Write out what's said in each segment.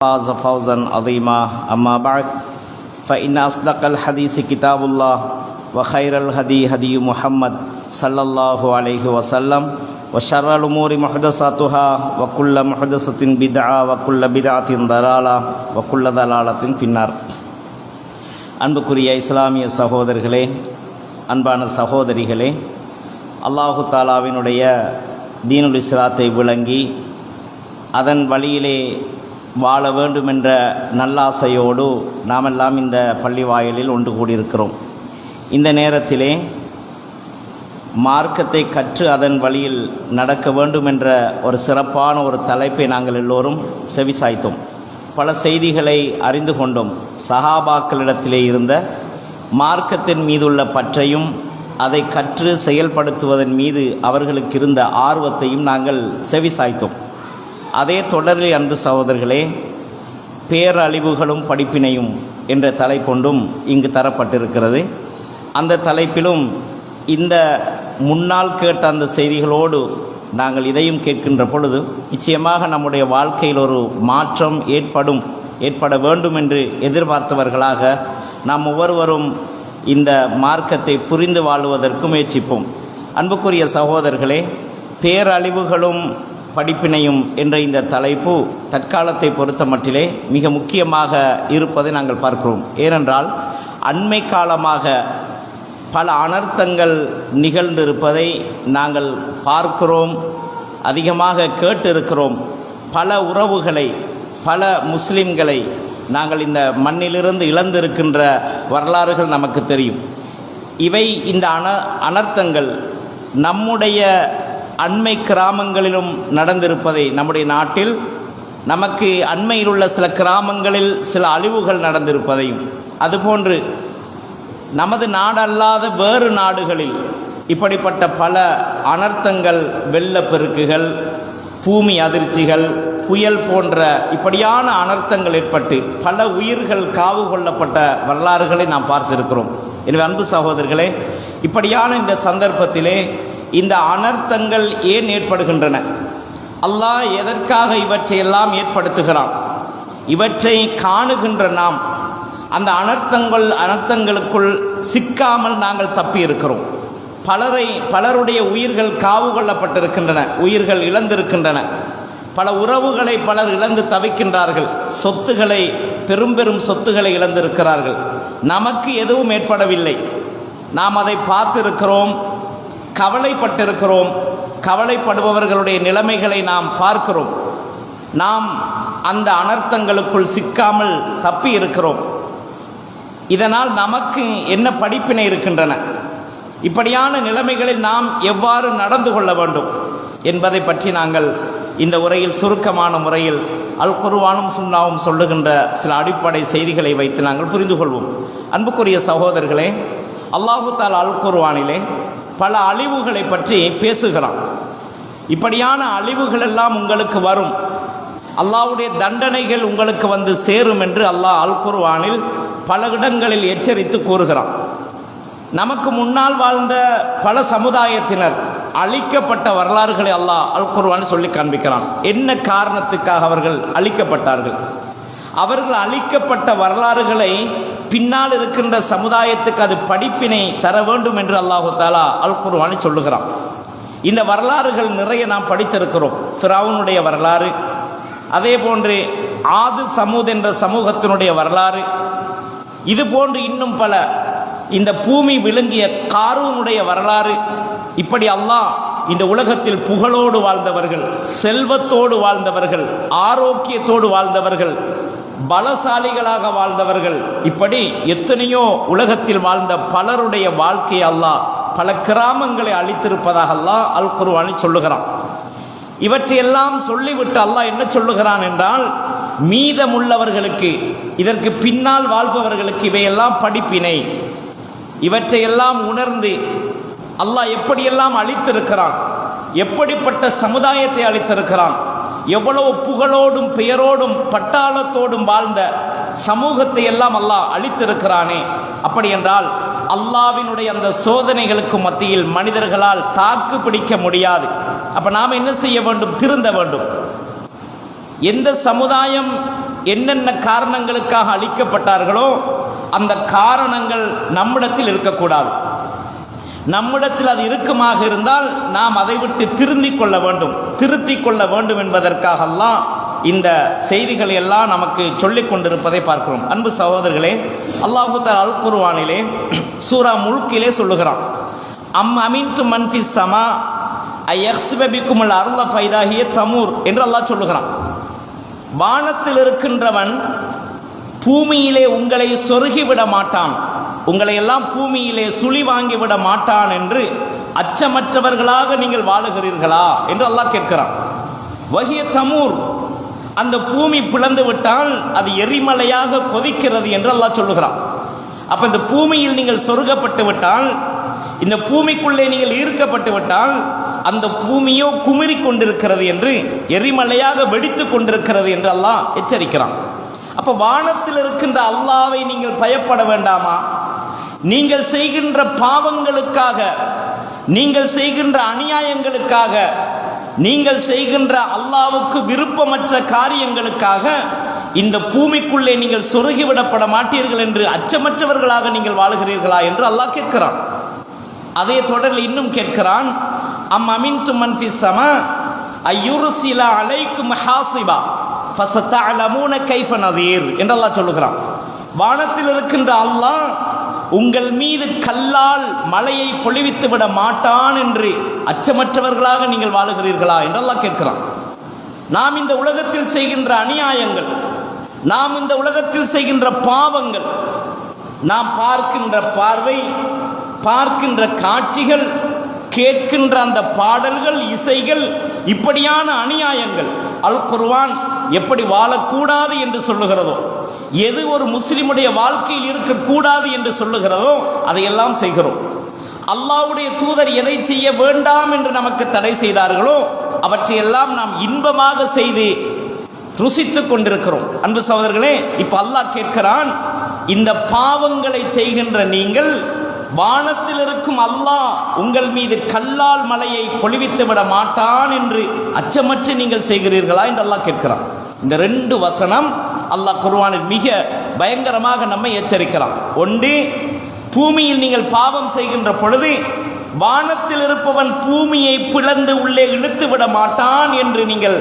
فاز فوزا عظيما أما بعد فإن أصدق الحديث كتاب الله وخير الهدي هدي محمد صلى الله عليه وسلم وشر الأمور محدثاتها وكل محدثة بدعة وكل بدعة ضلالة وكل ضلالة في النار. அன்புக்குரிய இஸ்லாமிய சகோதரர்களே, அன்பான சகோதரிகளே, அல்லாஹு தாலாவினுடைய தீனுல் இஸ்லாத்தை விளங்கி அதன் வழியிலே வாழ வேண்டும் என்ற நல்லாசையோடு நாமெல்லாம் இந்த பள்ளி வாயிலில் ஒன்று கூடியிருக்கிறோம். இந்த நேரத்திலே மார்க்கத்தை கற்று அதன் வழியில் நடக்க வேண்டும் என்ற ஒரு சிறப்பான ஒரு தலைப்பை நாங்கள் எல்லோரும் செவிசாய்த்தோம். பல செய்திகளை அறிந்து கொண்டோம். சஹாபாக்களிடத்திலே இருந்த மார்க்கத்தின் மீதுள்ள பற்றையும் அதை கற்று செயல்படுத்துவதன் மீது அவர்களுக்கு இருந்த ஆர்வத்தையும் நாங்கள் செவிசாய்த்தோம். அதே தொடரில் அன்பு சகோதரர்களே, பேரழிவுகளும் படிப்பினையும் என்ற தலைப்பொன்றும் இங்கு தரப்பட்டிருக்கிறது. அந்த தலைப்பிலும் இந்த முன்னால் கேட்ட அந்த செய்திகளோடு நாங்கள் இதையும் கேட்கின்ற பொழுது நிச்சயமாக நம்முடைய வாழ்க்கையில் ஒரு மாற்றம் ஏற்பட வேண்டும் என்று எதிர்பார்த்தவர்களாக நாம் ஒவ்வொருவரும் இந்த மார்க்கத்தை புரிந்து வாழுவதற்கு முயற்சிப்போம். அன்புக்குரிய சகோதரர்களே, பேரழிவுகளும் படிப்பினையும் என்ற இந்த தலைப்பு தற்காலத்தை பொறுத்த மட்டிலே மிக முக்கியமாக இருப்பதை நாங்கள் பார்க்கிறோம். ஏனென்றால் அண்மை காலமாக பல அனர்த்தங்கள் நிகழ்ந்திருப்பதை நாங்கள் பார்க்கிறோம், அதிகமாக கேட்டிருக்கிறோம். பல உறவுகளை, பல முஸ்லிம்களை நாங்கள் இந்த மண்ணிலிருந்து இழந்திருக்கின்ற வரலாறுகள் நமக்கு தெரியும். இவை இந்த அனர்த்தங்கள் நம்முடைய அண்மை கிராமங்களிலும் நடந்திருப்பதை, நம்முடைய நாட்டில் நமக்கு அண்மையில் உள்ள சில கிராமங்களில் சில அழிவுகள் நடந்திருப்பதையும், அதுபோன்று நமது நாடல்லாத வேறு நாடுகளில் இப்படிப்பட்ட பல அனர்த்தங்கள், வெள்ளப்பெருக்குகள், பூமி அதிர்ச்சிகள், புயல் போன்ற இப்படியான அனர்த்தங்கள் ஏற்பட்டு பல உயிர்கள் காவு கொள்ளப்பட்ட வரலாறுகளை நாம் பார்த்திருக்கிறோம். எனவே அன்பு சகோதரர்களே, இப்படியான இந்த சந்தர்ப்பத்திலே இந்த அனர்த்தங்கள் ஏன் ஏற்படுகின்றன? அல்லாஹ் எதற்காக இவற்றையெல்லாம் ஏற்படுத்துகிறான்? இவற்றை காணுகின்ற நாம் அந்த அனர்த்தங்களுக்குள் சிக்காமல் நாங்கள் தப்பி இருக்கிறோம். பலருடைய உயிர்கள் காவு கொள்ளப்பட்டிருக்கின்றன, உயிர்கள் இழந்திருக்கின்றன. பல உறவுகளை பலர் இழந்து தவிக்கின்றார்கள். சொத்துக்களை, பெரும் சொத்துக்களை இழந்திருக்கிறார்கள். நமக்கு எதுவும் ஏற்படவில்லை. நாம் அதை பார்த்திருக்கிறோம், கவலைப்பட்டிருக்கிறோம். கவலைப்படுபவர்களுடைய நிலைமைகளை நாம் பார்க்கிறோம். நாம் அந்த அனர்த்தங்களுக்குள் சிக்காமல் தப்பி இருக்கிறோம். இதனால் நமக்கு என்ன படிப்பினை இருக்கின்றன? இப்படியான நிலைமைகளில் நாம் எவ்வாறு நடந்து கொள்ள வேண்டும் என்பதை பற்றி நாங்கள் இந்த உரையில் சுருக்கமான முறையில் அல் குர்ஆனும் சுன்னாவும் சொல்லுகின்ற சில அடிப்படை செய்திகளை வைத்து நாங்கள் புரிந்து கொள்வோம். அன்புக்குரிய சகோதரர்களே, அல்லாஹு தஆலா அல் குர்ஆனிலே பல அழிவுகளை பற்றி பேசுகிறான். இப்படியான அழிவுகள் எல்லாம் உங்களுக்கு வரும், அல்லாஹ்வுடைய தண்டனைகள் உங்களுக்கு வந்து சேரும் என்று அல்லாஹ் அல் குர்ஆனில் பல இடங்களில் எச்சரித்து கூறுகிறான். நமக்கு முன்னால் வாழ்ந்த பல சமுதாயத்தினர் அழிக்கப்பட்ட வரலாறுகளை அல்லாஹ் அல் குர்ஆனில் சொல்லி காண்பிக்கிறான். என்ன காரணத்துக்காக அவர்கள் அழிக்கப்பட்டார்கள்? அவர்கள் அழிக்கப்பட்ட வரலாறுகளை பின்னால் இருக்கின்ற சமுதாயத்துக்கு அது படிப்பினை தர வேண்டும் என்று அல்லாஹு தஆலா அல் குர்ஆனில் சொல்லுகிறான். இந்த வரலாறுகள் நிறைய நாம் படித்திருக்கிறோம். ஃபிரௌனுடைய வரலாறு, அதே போன்று ஆது சமூத் என்ற சமூகத்தினுடைய வரலாறு, இது போன்று இன்னும் பல, இந்த பூமி விழுங்கிய காரூனுடைய வரலாறு. இப்படி அல்லாஹ் இந்த உலகத்தில் புகழோடு வாழ்ந்தவர்கள், செல்வத்தோடு வாழ்ந்தவர்கள், ஆரோக்கியத்தோடு வாழ்ந்தவர்கள், பலசாலிகளாக வாழ்ந்தவர்கள், இப்படி எத்தனையோ உலகத்தில் வாழ்ந்த பலருடைய வாழ்க்கையை அல்லாஹ் பல கிராமங்களை அளித்திருப்பதாக அல்லாஹ் அல் குர்ஆனில் சொல்லுகிறான். இவற்றையெல்லாம் சொல்லிவிட்டு அல்லாஹ் என்ன சொல்லுகிறான் என்றால், மீதமுள்ளவர்களுக்கு, இதற்கு பின்னால் வாழ்பவர்களுக்கு இவையெல்லாம் படிப்பினை. இவற்றையெல்லாம் உணர்ந்து அல்லாஹ் எப்படியெல்லாம் அளித்திருக்கிறான், எப்படிப்பட்ட சமுதாயத்தை அளித்திருக்கிறான், எவ்வளவு புகழோடும் பெயரோடும் பட்டாளத்தோடும் வாழ்ந்த சமூகத்தை எல்லாம் அல்லாஹ் அளித்திருக்கிறானே. அப்படி என்றால் அல்லாஹ்வினுடைய அந்த சோதனைகளுக்கு மத்தியில் மனிதர்களால் தாக்கு பிடிக்க முடியாது. அப்ப நாம் என்ன செய்ய வேண்டும்? திருந்த வேண்டும். எந்த சமுதாயம் என்னென்ன காரணங்களுக்காக அழிக்கப்பட்டார்களோ அந்த காரணங்கள் நம்மிடத்தில் இருக்கக்கூடாது. நம்மிடத்தில் அது இருக்குமாக இருந்தால் நாம் அதை விட்டு திருத்திக் கொள்ள வேண்டும் என்பதற்காக அல்லாஹ் இந்த செய்திகளை எல்லாம் நமக்கு சொல்லிக் கொண்டிருப்பதை பார்க்கிறோம். அன்பு சகோதரர்களே, அல்லாஹ் தஆலா அல் குர்ஆனிலே சூரா முல்கிலே சொல்லுகிறான், அமின்து மன் ஃபிஸ் ஸமா அயக்ஸிப பிக்குமுல் அர்த ஃபைதா ஹிய தமூர் என்று அல்லாஹ் சொல்லுகிறான். வானத்தில் இருக்கின்றவன் பூமியிலே உங்களை சொருகிவிட மாட்டான், உங்களை எல்லாம் பூமியிலே சுழி வாங்கிவிட மாட்டான் என்று அச்சமற்றவர்களாக நீங்கள் வாழுகிறீர்களா என்று அல்லாஹ் கேட்கிறான். வஹிய தமூர், அந்த பூமி பிளந்து விட்டால் அது எரிமலையாக கொதிக்கிறது என்று அல்லாஹ் சொல்லுகிறான். அப்ப இந்த பூமியில் நீங்கள் சொருகப்பட்டு விட்டால், இந்த பூமிக்குள்ளே நீங்கள் ஈர்க்கப்பட்டு விட்டால் அந்த பூமியோ குமிறி கொண்டிருக்கிறது என்று, எரிமலையாக வெடித்து கொண்டிருக்கிறது என்று அல்லாஹ் எச்சரிக்கிறான். அப்ப வானத்தில் இருக்கின்ற அல்லாஹ்வை நீங்கள் பயப்பட வேண்டாமா? நீங்கள் செய்கின்ற பாவங்களுக்காக, நீங்கள் செய்கின்ற அநியாயங்களுக்காக, நீங்கள் செய்கின்ற அல்லாஹ்வுக்கு விருப்பமற்ற காரியங்களுக்காக இந்த பூமிக்குள்ளே நீங்கள் சொருகிவிடப்பட மாட்டீர்கள் என்று அச்சமற்றவர்களாக நீங்கள் வாழுகிறீர்களா என்று அல்லாஹ் கேட்கிறான். அதே தொடரில் இன்னும் கேட்கிறான், அமின்து மன் ஃபிஸ் ஸமா அய்யுர்சில அலைக்கும் ஹாஸிபா ஃபஸதஅலமூன கைஃப நதீர் என்று அல்லாஹ் சொல்லுகிறான். வானத்தில் இருக்கின்ற அல்லாஹ் உங்கள் மீது கல்லால் மலையை பொழிவித்து விட மாட்டான் என்று அச்சமற்றவர்களாக நீங்கள் வாழுகிறீர்களா என்று அல்லாஹ் கேட்கிறான். நாம் இந்த உலகத்தில் செய்கின்ற அநியாயங்கள், நாம் இந்த உலகத்தில் செய்கின்ற பாவங்கள், நாம் பார்க்கின்ற பார்வை, பார்க்கின்ற காட்சிகள், கேட்கின்ற அந்த பாடல்கள், இசைகள், இப்படியான அநியாயங்கள் அல் குர்ஆன் எப்படி வாழக்கூடாது என்று சொல்லுகிறதோ, எது ஒரு முஸ்லிமுடைய வாழ்க்கையில் இருக்கக்கூடாது என்று சொல்லுகிறதோ அதையெல்லாம் செய்கிறோம். அல்லாஹ்வுடைய தூதர் எதை செய்ய வேண்டாம் என்று நமக்கு தடை செய்தார்களோ அவற்றையெல்லாம் நாம் இன்பமாக செய்து ருசித்துக் கொண்டிருக்கிறோம். அன்பு சகோதரர்களே, இப்ப அல்லாஹ் கேட்கிறான், இந்த பாவங்களை செய்கின்ற நீங்கள் வானத்தில் இருக்கும் அல்லாஹ் உங்கள் மீது கல்லால் மலையை பொழிவித்து விட மாட்டான் என்று அச்சமற்று நீங்கள் செய்கிறீர்களா என்று அல்லாஹ் கேட்கிறான். இந்த ரெண்டு வசனம் அல்லாஹ் குர்ஆனில் மிக பயங்கரமாக நம்மை எச்சரிக்கிறான். ஒன்று, பூமியில் நீங்கள் பாவம் செய்கின்ற பொழுது வானத்தில் இருப்பவன் பூமியை பிளந்து உள்ளே இழுத்து விட மாட்டான் என்று நீங்கள்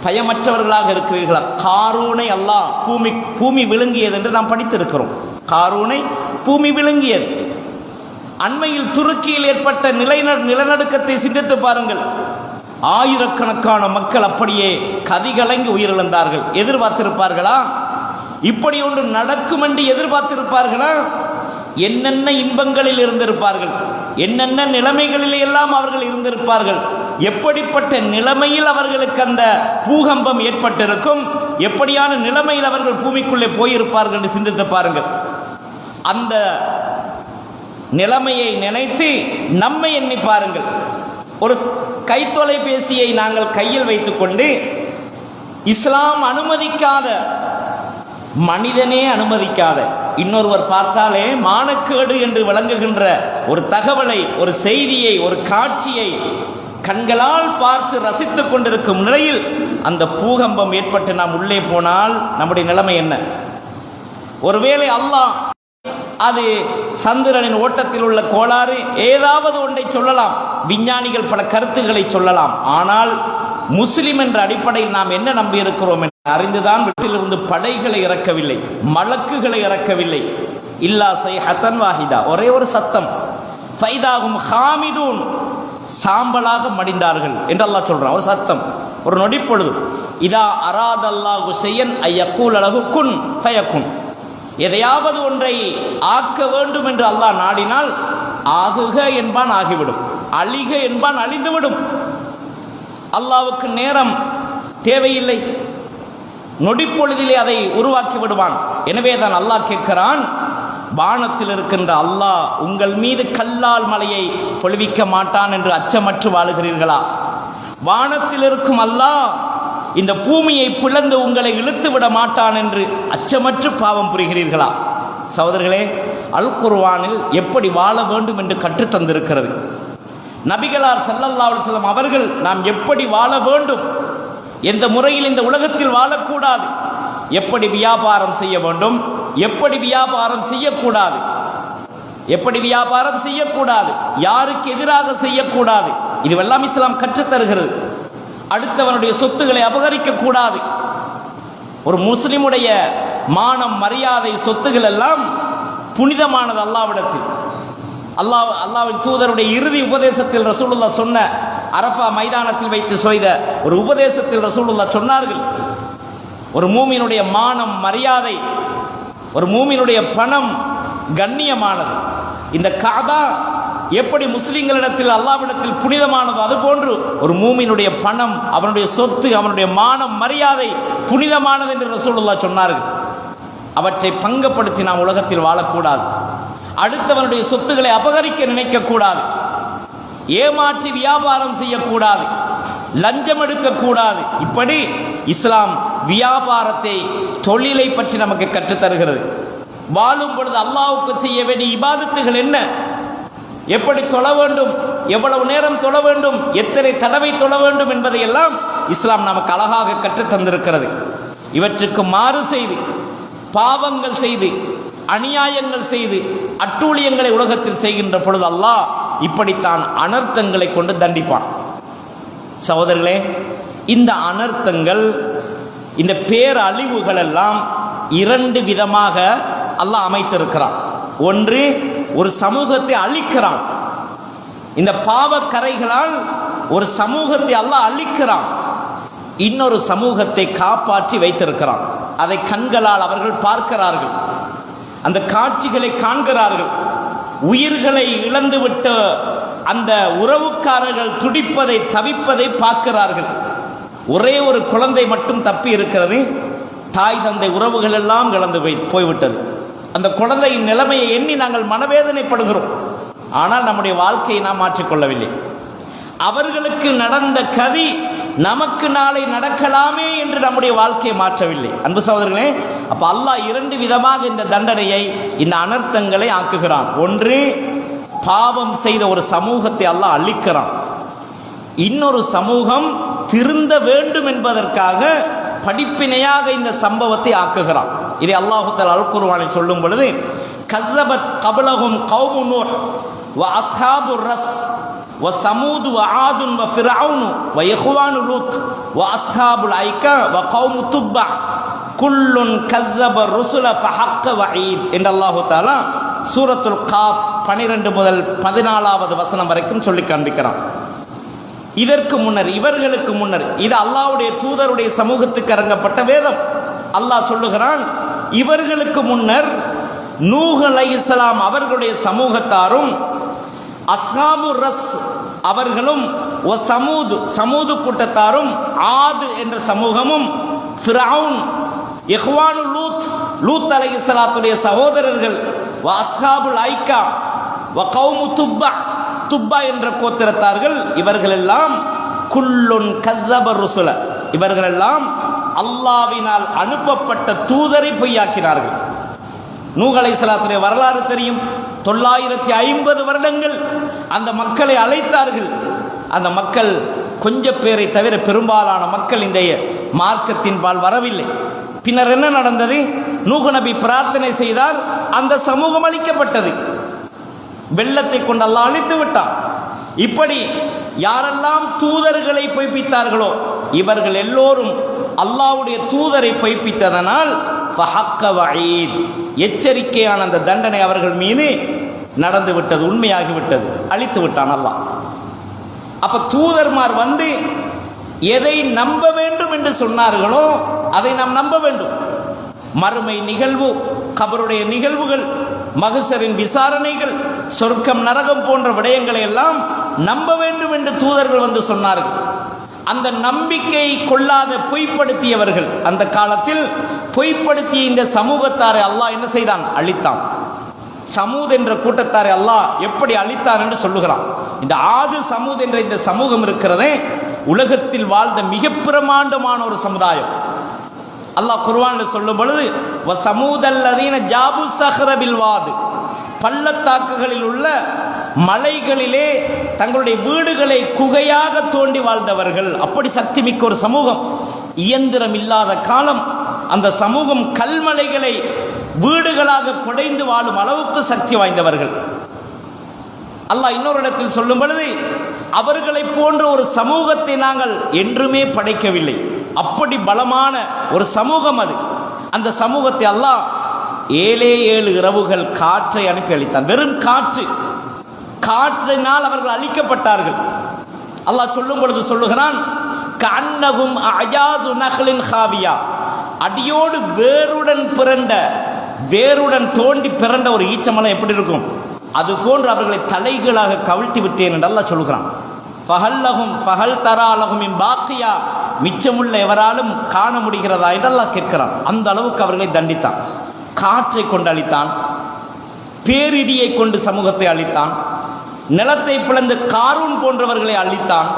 பயமற்றவர்களாக இருக்கிறீர்களா? காரூனை அல்லாஹ் பூமி விழுங்கியது என்று நாம் படித்திருக்கிறோம். காரூனை பூமி விழுங்கியது. அண்மையில் துருக்கியில் ஏற்பட்ட நிலநடுக்கத்தை சிந்தித்து பாருங்கள். ஆயிரக்கணக்கான மக்கள் அப்படியே கதிகலங்கி உயிரிழந்தார்கள். எதிர்பார்த்திருப்பார்களா? இப்படி ஒன்று நடக்கும் என்று எதிர்பார்த்திருப்பார்களா? என்னென்ன இன்பங்களில் இருந்திருப்பார்கள், என்னென்ன நிலைமைகளில் எல்லாம் அவர்கள் இருந்திருப்பார்கள், எப்படிப்பட்ட நிலைமையில் அவர்களுக்கு அந்த பூகம்பம் ஏற்பட்டிருக்கும், எப்படியான நிலைமையில் அவர்கள் பூமிக்குள்ளே போயிருப்பார்கள் என்று சிந்தித்து பாருங்கள். அந்த நிலைமையை நினைத்து நம்மை எண்ணி பாருங்கள். ஒரு கைத்தொலைபேசியை நாங்கள் கையில் வைத்துக்கொண்டு இஸ்லாம் அனுமதிக்காத, மனிதனே அனுமதிக்காத, இன்னொருவர் பார்த்தாலே மானக்கேடு என்று விளங்குகின்ற ஒரு தகவலை, ஒரு செய்தியை, ஒரு காட்சியை கண்களால் பார்த்து ரசித்துக் கொண்டிருக்கும் நிலையில் அந்த பூகம்பம் ஏற்பட்டு நாம் உள்ளே போனால் நம்முடைய நிலைமை என்ன? ஒருவேளை அல்லாஹ் அது சந்திரனின் ஓட்டத்தில் உள்ள கோளாறு, ஏதாவது ஒன்றை சொல்லலாம், விஞ்ஞானிகள் பல கருத்துக்களை சொல்லலாம். ஆனால் முஸ்லிம் என்ற அடிப்படையில் நாம் என்ன நம்பி இருக்கிறோம் என்று அறிந்துதான் வீட்டிலிருந்து படைகளை இறக்கவில்லை, மலக்குகளை இறக்கவில்லை. இல்லா சைஹத்தன் வாஹிதா, ஒரே ஒரு சத்தம், ஃபைதாகும் ஹாமிதூன், சாம்பலாக மடிந்தார்கள் என்று அல்லாஹ் சொல்றான். ஒரு சத்தம், ஒரு நொடிப்பொழுது. இதா அராதல்லாஹு ஷையன் ஐயக்கூல் அலகு குன் ஃபயக்குன், எதையாவது ஒன்றை ஆக்க வேண்டும் என்று அல்லாஹ் நாடினால் ஆகுக என்பான், ஆகிவிடும். அழிக என்பான், அழிந்துவிடும். அல்லாஹ்வுக்கு நேரம் தேவையில்லை, நொடிப்பொழுதிலே அதை உருவாக்கி விடுவான். எனவே தான் அல்லாஹ் கேட்கிறான், வானத்தில் இருக்கின்ற அல்லாஹ் உங்கள் மீது கல்லால் மலையை பொழிவிக்க மாட்டான் என்று அச்சமற்று வாழுகிறீர்களா? வானத்தில் இருக்கும் அல்லாஹ் இந்த பூமியை பிளந்து உங்களை இழுத்து விட மாட்டான் என்று அச்சமற்று பாவம் புரிகிறீர்களா? சகோதரர்களே, அல் குர்ஆனில் எப்படி வாழ வேண்டும் என்று கற்றுத்தந்திருக்கிறது. நபிகளார் ஸல்லல்லாஹு அலைஹி வஸல்லம் அவர்கள் நாம் எப்படி வாழ வேண்டும், எந்த முறையில் இந்த உலகத்தில் வாழக்கூடாது, எப்படி வியாபாரம் செய்ய வேண்டும், எப்படி வியாபாரம் செய்யக்கூடாது, எப்படி வியாபாரம் செய்யக்கூடாது, யாருக்கு எதிராக செய்யக்கூடாது, இதுவெல்லாம் இஸ்லாம் கற்றுத்தருகிறது. அடுத்தவனுடைய சொத்துக்களை அபகரிக்க கூடாது. ஒரு முஸ்லிமுடைய மானம், மரியாதை, சொத்துகள் எல்லாம் புனிதமானது அல்லாஹ்விடத்தில். அல்லாஹ்வின் தூதருடைய இறுதி உபதேசத்தில் ரசூலுல்லாஹ் சொன்ன, அரஃபா மைதானத்தில் வைத்து செய்த ஒரு உபதேசத்தில் ரசூலுல்லாஹ் சொன்னார்கள், ஒரு மூமினுடைய மானம், மரியாதை, ஒரு மூமினுடைய பணம் கண்ணியமானது. இந்த காபா எப்படி முஸ்லிம்களிடத்தில் அல்லாஹ்விடத்தில் புனிதமானதோ அதுபோன்று ஒரு மூமினுடைய பணம், அவனுடைய சொத்து, அவனுடைய மானம், மரியாதை புனிதமானது என்று ரசூலுல்லாஹ் சொன்னார்கள். அவற்றை பங்கப்படுத்தி நாம் உலகத்தில் வாழக்கூடாது. அடுத்தவனுடைய சொத்துக்களை அபகரிக்க நினைக்கக்கூடாது. ஏமாற்றி வியாபாரம் செய்யக்கூடாது. லஞ்சம் எடுக்கக்கூடாது. இப்படி இஸ்லாம் வியாபாரத்தை, தொழிலை பற்றி நமக்கு கற்றுத்தருகிறது. வாழும் பொழுது அல்லாஹ்வுக்கு செய்ய வேண்டிய இபாதத்துகள் என்ன, எப்படி தொழ வேண்டும், எவ்வளவு நேரம் தொழ வேண்டும், எத்தனை தடவை தொழ வேண்டும் என்பதையெல்லாம் இஸ்லாம் நமக்கு அழகாக கற்றுத் தந்திருக்கிறது. இவற்றுக்கு மாறு செய்து, பாவங்கள் செய்து, அநியாயங்கள் செய்து, அட்டூழியங்களை உலகத்தில் செய்கின்ற பொழுது அல்லாஹ் இப்படித்தான் அனர்த்தங்களை கொண்டு தண்டிப்பான். சகோதரர்களே, இந்த அனர்த்தங்கள், இந்த பேரழிவுகள் எல்லாம் இரண்டு விதமாக அல்லாஹ் அமைத்திருக்கிறான். ஒன்று, ஒரு சமூகத்தை அழிக்கிறான். இந்த பாவக்கரைகளால் ஒரு சமூகத்தை அல்லாஹ் அழிக்கிறான். இன்னொரு சமூகத்தை காப்பாற்றி வைத்திருக்கிறான். அதை கண்களால் அவர்கள் பார்க்கிறார்கள், அந்த காட்சிகளை காண்கிறார்கள். உயிர்களை இழந்துவிட்ட அந்த உறவுக்காரர்கள் துடிப்பதை, தவிப்பதை பார்க்கிறார்கள். ஒரே ஒரு குழந்தை மட்டும் தப்பி இருக்கிறது. தாய் தந்தை உறவுகள் எல்லாம் இழந்து போய்விட்டது. அந்த குழந்தையின் நிலைமையை எண்ணி நாங்கள் மனவேதனைப்படுகிறோம். ஆனால் நம்முடைய வாழ்க்கையை நாம் மாற்றிக்கொள்ளவில்லை. அவர்களுக்கு நடந்த கதி நமக்கு நாளை நடக்கலாமே என்று நம்முடைய வாழ்க்கையை மாற்றவில்லை. அன்பு சகோதரர்களே, அப்ப அல்லாஹ் இரண்டு விதமாக இந்த தண்டனையை, இந்த அனர்த்தங்களை ஆக்குகிறான். ஒன்று, பாவம் செய்த ஒரு சமூகத்தை அல்லாஹ் அழிக்கிறான். இன்னொரு சமூகம் திருந்த வேண்டும் என்பதற்காக படிப்பினையாக இந்த சம்பவத்தை ஆக்குகிறான். இதை அல்லாஹ் தஆலா அல் குர்ஆனில் சொல்லும் பொழுது, கஸபத் கப்லஹும் கௌமு நூஹ் வ அஸ்ஹாபுர் ரஸ் வ சமூது வ ஆதுன் வ ஃபிர்அவுன் வ இஹ்வானு லூத் வ அஸ்ஹாபுல் ஐகா வ கௌமு துப்பா குல்லுன் கஸப ருசுல ஃபஹக்க வஈத் என்று அல்லாஹ் தஆலா சூரத்துல் காஃப் 12 முதல் 14வது வசனம் வரைக்கும் சொல்லி காண்பிக்கிறான். இதற்கு முன்னர், இவர்களுக்கு முன்னர், இது அல்லாஹ்வுடைய தூதருடைய சமூகத்துக்கு இறங்கப்பட்ட வேதம். அல்லாஹ் சொல்லுகிறான், இவர்களுக்கு முன்னர் நூஹ் அலைஹிஸ்ஸலாம் அவர்களுடைய சமூகத்தாரும், அஸ்ஹாபு ரஸ் அவர்களும், சமூது கூட்டத்தாரும், ஆது என்ற சமூகமும், ஃபிர்அவுன், இஹ்வானு லூத் அலைஹிஸ்ஸலாத்துடைய சகோதரர்கள், வ அஸ்ஹாபுல் ஐகா வ கௌமு துப்பா என்ற கோத்திரத்தார்கள், இவர்களெல்லாம் குல்லுன் கஸப ருசுல, இவர்களெல்லாம் அல்லாஹ்வினால் அனுப்பப்பட்ட தூதரை பொய்யாக்கினார்கள். நூஹ் அலைஹிஸ்ஸலாத்துடைய வரலாறு தெரியும். 950 வருடங்கள் அந்த மக்களை அழைத்தார்கள். அந்த மக்கள் கொஞ்ச பேரை தவிர பெரும்பாலான மக்கள் இந்த மார்க்கத்தின் பால் வரவில்லை. பின்னர் என்ன நடந்தது? நூஹ் நபி பிரார்த்தனை செய்தார், அந்த சமூகம் அழிக்கப்பட்டது. வெள்ளத்தை கொண்டு அல்லாஹ் அழித்து விட்டான். இப்படி யாரெல்லாம் தூதர்களை பொய்ப்பித்தார்களோ இவர்கள் எல்லோரும் அல்லாஹ்வுடைய தூதரை பொய்ப்பித்ததனால் ஃபஹக்க வஈத், எச்சரிக்கையான அந்த தண்டனை அவர்கள் மீது நடந்து விட்டது, உண்மையாகிவிட்டது, அழித்து விட்டான் அல்லாஹ். அப்ப தூதர்மார் வந்து எதை நம்ப வேண்டும் என்று சொன்னார்களோ அதை நாம் நம்ப வேண்டும். மறுமை நிகழ்வு, கபருடைய நிகழ்வுகள், மஹ்ஷரின் விசாரணைகள், சொர்க்கம் நரகம் போன்ற விடயங்களை எல்லாம் நம்ப வேண்டும் என்று தூதர்கள் வந்து சொன்னார்கள். அந்த நம்பிக்கை கொள்ளாத பொய்ப்படுத்தியவர்கள், அந்த காலத்தில் பொய்ப்படுத்திய இந்த சமூகத்தாரை அல்லாஹ் என்ன செய்தான்? அழித்தான். சமூத் என்ற கூட்டத்தாரை அல்லாஹ் எப்படி அழித்தான் என்று சொல்லுகிறான். இந்த ஆது சமூத் என்ற இந்த சமூகம் இருக்கிறதே, உலகத்தில் வாழ்ந்த மிக பிரமாண்டமான ஒரு சமுதாயம். அல்லாஹ் குர்ஆனில் சொல்லும் பொழுது, வ சமூதல்லதீன ஜாபு ஸஹ்ர பில் வாத், பள்ளத்தாக்குகளில் உள்ள மலைகளிலே தங்களுடைய வீடுகளை குகையாக தோண்டி வாழ்ந்தவர்கள். அப்படி சக்தி மிக்க ஒரு சமூகம். இயந்திரம் இல்லாத காலம், அந்த சமூகம் கல்மலைகளை வீடுகளாக குடைந்து வாழும் அளவுக்கு சக்தி வாய்ந்தவர்கள். அல்லாஹ் இன்னொரு இடத்தில் சொல்லும் பொழுது, அவர்களை போன்ற ஒரு சமூகத்தை நாங்கள் என்றுமே படைக்கவில்லை. அப்படி பலமான ஒரு சமூகம் அது. அந்த சமூகத்தை அல்லாஹ் 7 இரவுகள் காற்றை அனுப்பி அளித்தான். வெறும் காற்றினால் அவர்கள் அழிக்கப்பட்டார்கள். அல்லாஹ் சொல்லும் பொழுது சொல்லுகிறான், கஅன்னஹும் அஜாஸு நஹ்லின் ஹாவியா, அடியோடு வேருடன் தோண்டி பிறண்ட ஒரு ஈச்சமலம் எப்படி இருக்கும், அது போன்று அவர்களை தலைகளாக கவிழ்த்தி விட்டேன் என்று அல்லாஹ் சொல்கிறான். ஃபஹல் தராலஹும் மின் பாக்கியா, மிச்சமுள்ள எவராலும் காண முடிகிறதா என்று அல்லாஹ் கேட்கிறான். அந்த அளவுக்கு அவர்களை தண்டித்தான். காற்றை கொண்டு அழித்தான், பேரிடியை கொண்டு சமூகத்தை அழித்தான், நிலத்தை பிளந்து காரூன் போன்றவர்களை அழித்தான்.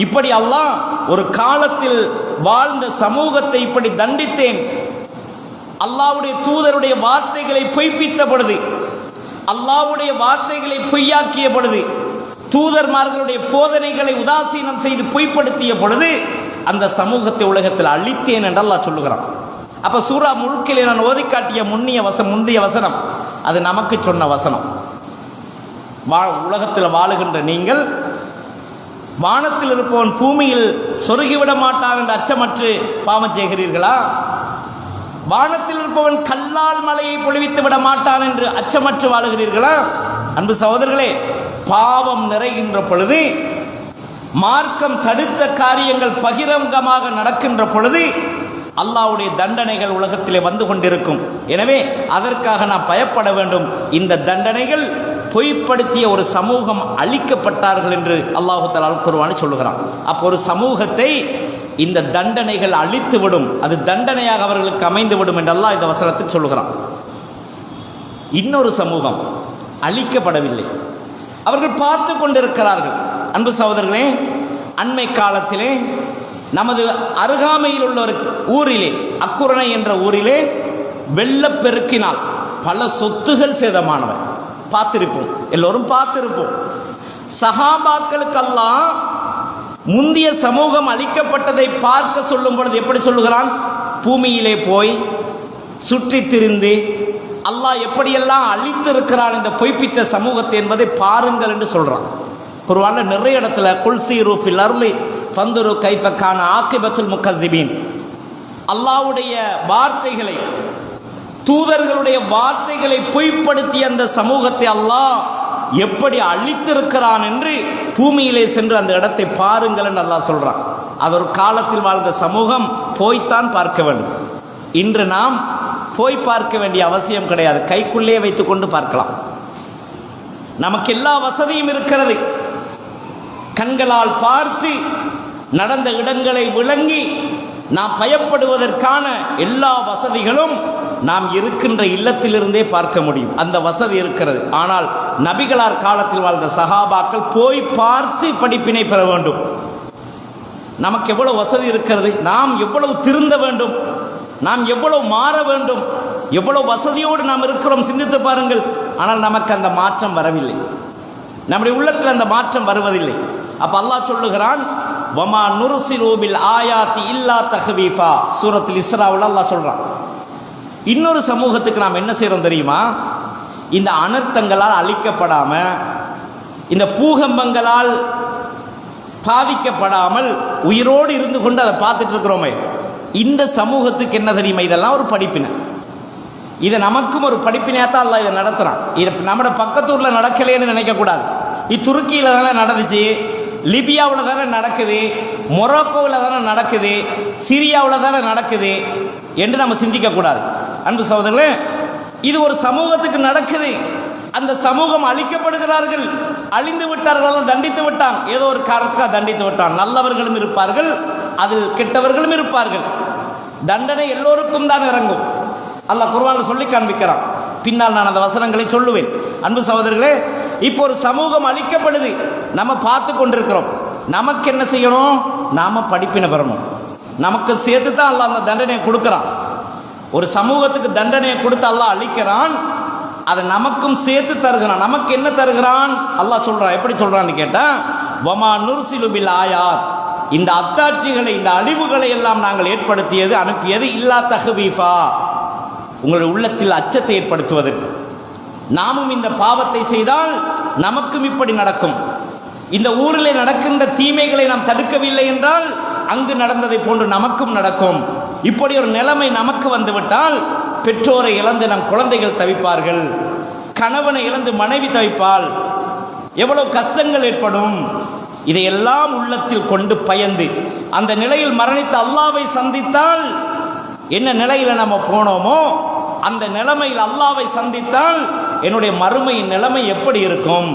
இப்படி அல்லாஹ் ஒரு காலத்தில் வாழ்ந்த சமூகத்தை இப்படி தண்டித்தேன். அல்லாஹ்வுடைய தூதருடைய வார்த்தைகளை பொய்ப்பித்த பொழுது, அல்லாஹ்வுடைய வார்த்தைகளை பொய்யாக்கிய பொழுது, தூதர்மார்களுடைய போதனைகளை உதாசீனம் செய்து பொய்ப்படுத்திய பொழுது அந்த சமூகத்தை உலகத்தில் அழித்தேன் என்று அல்லாஹ் சொல்லுகிறான். அப்ப சூரா முல்கிலே நான் ஓதி காட்டிய முந்தைய வசனம் அது நமக்கு சொன்ன வசனம். உலகத்தில் வாழுகின்ற நீங்கள், வானத்தில் இருப்பவன் பூமியில் சொருகிவிட மாட்டான் என்று அச்சமற்று பாவம் செய்கிறீர்களா? வானத்தில் இருப்பவன் கல்லால் மலையை பொழிவித்து விட மாட்டான் என்று அச்சமற்று வாழுகிறீர்களா? அன்பு சகோதரர்களே, பாவம் நிறைகின்ற பொழுது, மார்க்கம் தடுத்த காரியங்கள் பகிரங்கமாக நடக்கின்ற பொழுது அல்லாஹ்வுடைய தண்டனைகள் உலகத்திலே வந்து கொண்டிருக்கும். எனவே அதற்காக நாம் பயப்பட வேண்டும். இந்த தண்டனைகள் பொய்ப்படுத்திய ஒரு சமூகம் அழிக்கப்பட்டார்கள் என்று அல்லாஹ் தஆலா குர்ஆனில் சொல்லுகிறான். அப்போ ஒரு சமூகத்தை இந்த தண்டனைகள் அழித்துவிடும், அது தண்டனையாக அவர்களுக்கு அமைந்துவிடும் என்று அல்லாஹ் இந்த வசனத்தில் சொல்லுகிறான். இன்னொரு சமூகம் அழிக்கப்படவில்லை, அவர்கள் பார்த்து கொண்டிருக்கிறார்கள். அன்பு சகோதரர்களே, அண்மை காலத்திலே நமது அருகாமையில் உள்ள ஒரு ஊரிலே, அக்குரணை என்ற ஊரிலே வெள்ளப்பெருக்கினால் பல சொத்துகள் சேதமானவை பார்த்திருப்போம், எல்லோரும் பார்த்திருப்போம். சஹாபாக்களுக்கு அல்லாஹ் முந்திய சமூகம் அழிக்கப்பட்டதை பார்க்க சொல்லும் பொழுது எப்படி சொல்லுகிறான்? பூமியிலே போய் சுற்றி திரிந்து அல்லாஹ் எப்படியெல்லாம் அழித்திருக்கிறான் இந்த பொய்ப்பித்த சமூகத்தை என்பதை பாருங்கள் என்று சொல்றான். குர்ஆன்ல நிறைய இடத்துல குல் சீரு ஃபில் அர்லி ஃபந்துரு கைஃப கான ஆகிபத்துல் முகஸ்ஸிபீன், அல்லாஹ்வுடைய வார்த்தைகளை, தூதர்களுடைய வார்த்தைகளை பொய்ப்படுத்திய அந்த சமூகத்தை அல்லாஹ் எப்படி அழித்திருக்கிறான் என்று பூமியிலே சென்று அந்த இடத்தை பாருங்கள் என்று அல்லாஹ் சொல்றான். அது ஒரு காலத்தில் வாழ்ந்த சமூகம், போய்த்தான் பார்க்க வேண்டும். இன்று நாம் போய் பார்க்க வேண்டிய அவசியம் கிடையாது, கைக்குள்ளே வைத்துக் கொண்டு பார்க்கலாம். நமக்கு எல்லா வசதியும் இருக்கிறது. கண்களால் பார்த்து நடந்த இடங்களை விளங்கி நாம் பயப்படுவதற்கான எல்லா வசதிகளும் நாம் இருக்கின்ற இல்லத்திலிருந்தே பார்க்க முடியும். அந்த வசதி இருக்கிறது. ஆனால் நபிகளார் காலத்தில் வாழ்ந்த சஹாபாக்கள் போய் பார்த்து படிப்பினை பெற வேண்டும். நமக்கு எவ்வளவு வசதி இருக்கிறது, நாம் எவ்வளவு திருந்த வேண்டும், நாம் எவ்வளவு மாற வேண்டும், எவ்வளவு வசதியோடு நாம் இருக்கிறோம், சிந்தித்து பாருங்கள். ஆனால் நமக்கு அந்த மாற்றம் வரவில்லை, நம்முடைய உள்ளத்தில் அந்த மாற்றம் வருவதில்லை. அப்ப அல்லாஹ் சொல்லுகிறான், வமா நுர்சிலு பில் ஆயாத்தி இல்லா தஹ்வீஃபா. சூரத்துல் இஸ்ராவில் அல்லாஹ் சொல்றான். இன்னொரு சமூகத்துக்கு நாம் என்ன செய்யறோம் தெரியுமா? இந்த அனர்த்தங்களால் அழிக்கப்படாம, இந்த பூகம்பங்களால் பாதிக்கப்படாமல் உயிரோடு இருந்து கொண்டு அதை பார்த்துட்டு இருக்கிறோமே, இந்த சமூகத்துக்கு என்ன தெரியுமா? இதெல்லாம் ஒரு படிப்பினை. இதை நமக்கும் ஒரு படிப்பினையாத்தான் அல்லாஹ் இதை நடத்துறான். இது நம்ம பக்கத்தூர்ல நடக்கலைன்னு நினைக்கக்கூடாது. இது துருக்கியில் தானே நடந்துச்சு, லிபியாவில் தானே நடக்குது, மொரோக்கோவில் தானே நடக்குது, சிரியாவில் தானே நடக்குது என்று நம்ம சிந்திக்கக்கூடாது. அன்பு சகோதரர்களே, இது ஒரு சமூகத்துக்கு நடக்குது. அந்த சமூகம் அழிக்கப்படுகிறார்கள், அழிந்து விட்டார்கள், தண்டித்து விட்டான், ஏதோ ஒரு காரணத்துக்காக தண்டித்து விட்டான். நல்லவர்களும் இருப்பார்கள், அதில் கெட்டவர்களும் இருப்பார்கள். தண்டனை எல்லோருக்கும் தான் இறங்கும். அல்லாஹ் குர்ஆனில் சொல்லி காண்பிக்கிறான். பின்னால் நான் அந்த வசனங்களை சொல்லுவேன். அன்பு சகோதரர்களே, இப்போ ஒரு சமூகம் அழிக்கப்படுது, நம்ம பார்த்து கொண்டிருக்கிறோம். நமக்கு என்ன செய்யணும்? நாம படிப்பினை பெறணும். நமக்கு சேர்த்து தான் அல்லாஹ் அந்த தண்டனையை கொடுக்கிறான். ஒரு சமூகத்துக்கு தண்டனையை கொடுத்து அல்லாஹ் அழிக்கிறான், அதை நமக்கும் சேர்த்து தருகிறான். நமக்கு என்ன தருகிறான்? அல்லாஹ் சொல்றான். எப்படி சொல்றான்னு கேட்டா, வமா நுர்சிலு பில் ஆயாத், இந்த அத்தாட்சிகளை, இந்த அழிவுகளை எல்லாம் நாங்கள் ஏற்படுத்தியது, அனுப்பியது இல்லா தஹ்வீஃபா, உங்களுடைய உள்ளத்தில் அச்சத்தை ஏற்படுத்துவதற்கு. நாமும் இந்த பாவத்தை செய்தால் நமக்கும் இப்படி நடக்கும், இந்த ஊரில் நடக்கின்ற தீமைகளை நாம் தடுக்கவில்லை என்றால் அங்கு நடந்ததை போன்று நமக்கும் நடக்கும். இப்படி ஒரு நிலைமை நமக்கு வந்துவிட்டால் பெற்றோரை இழந்து நம் குழந்தைகள் தவிப்பார்கள், கணவனை இழந்து மனைவி தவிப்பாள், எவ்வளவு கஷ்டங்கள் ஏற்படும். இதையெல்லாம் உள்ளத்தில் கொண்டு பயந்து அந்த நிலையில் மரணித்த அல்லாஹ்வை சந்தித்தால் என்ன நிலையில் நம்ம போனோமோ அந்த நிலைமையில் அல்லாஹ்வை சந்தித்தால் என்னுடைய மறுமையின் நிலைமை எப்படி இருக்கும்,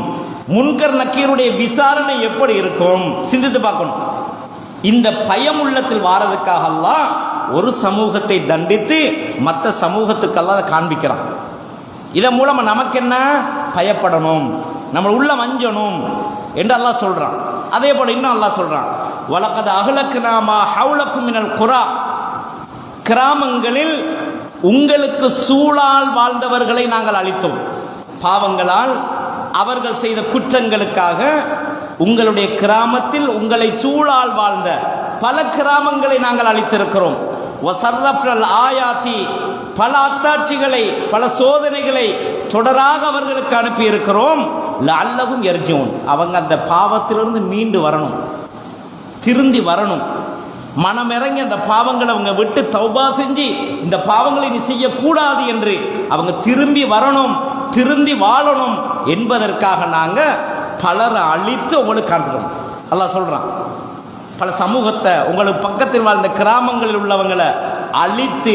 முன்கர் நக்கீருடைய விசாரணை எப்படி இருக்கும், சிந்தித்து பார்க்கணும். இந்த பயம் உள்ளத்தில் வாரதுக்காக அல்லாஹ் ஒரு சமூகத்தை தண்டித்து மற்ற சமூகத்துக்கு அல்லாஹ் காண்பிக்கிறான். இதன் மூலம் நமக்கு என்ன, பயப்படணும், நம்ம உள்ள வஞ்சணும் என்று அல்லாஹ் சொல்றான். அதே போல இன்னும் அல்லாஹ் சொல்றான், வலக்கத் அஹ்லக்னா மா ஹவுலக்கும் மினல் குரா, கிராமங்களில் உங்களுக்கு சூழால் வாழ்ந்தவர்களை நாங்கள் அழித்தோம். பாவங்களால் அவர்கள் செய்த குற்றங்களுக்காக உங்களுடைய கிராமத்தில் உங்களை சூழால் வாழ்ந்த பல கிராமங்களை நாங்கள் அழித்திருக்கிறோம். வஸர்ரஃப்னல் ஆயாத்தி, பல அத்தாட்சிகளை, பல சோதனைகளை தொடராக அவர்களுக்கு அனுப்பி இருக்கிறோம். லஅல்லஹும் யர்ஜூன், அவங்க அந்த பாவத்திலிருந்து மீண்டு வரணும், திருந்தி வரணும், மனமிறங்கி அந்த பாவங்களை அவங்க விட்டு தௌபா செஞ்சு இந்த பாவங்களை நீ செய்யக்கூடாது என்று அவங்க திரும்பி வரணும், திருந்தி வாழணும் என்பதற்காக நாங்கள் பலரை அழித்து உங்களுக்கு காண்கிறோம். அல்லாஹ் சொல்றான், பல சமூகத்தை, உங்களுக்கு பக்கத்தில் வாழ்ந்த கிராமங்களில் உள்ளவங்களை அழித்து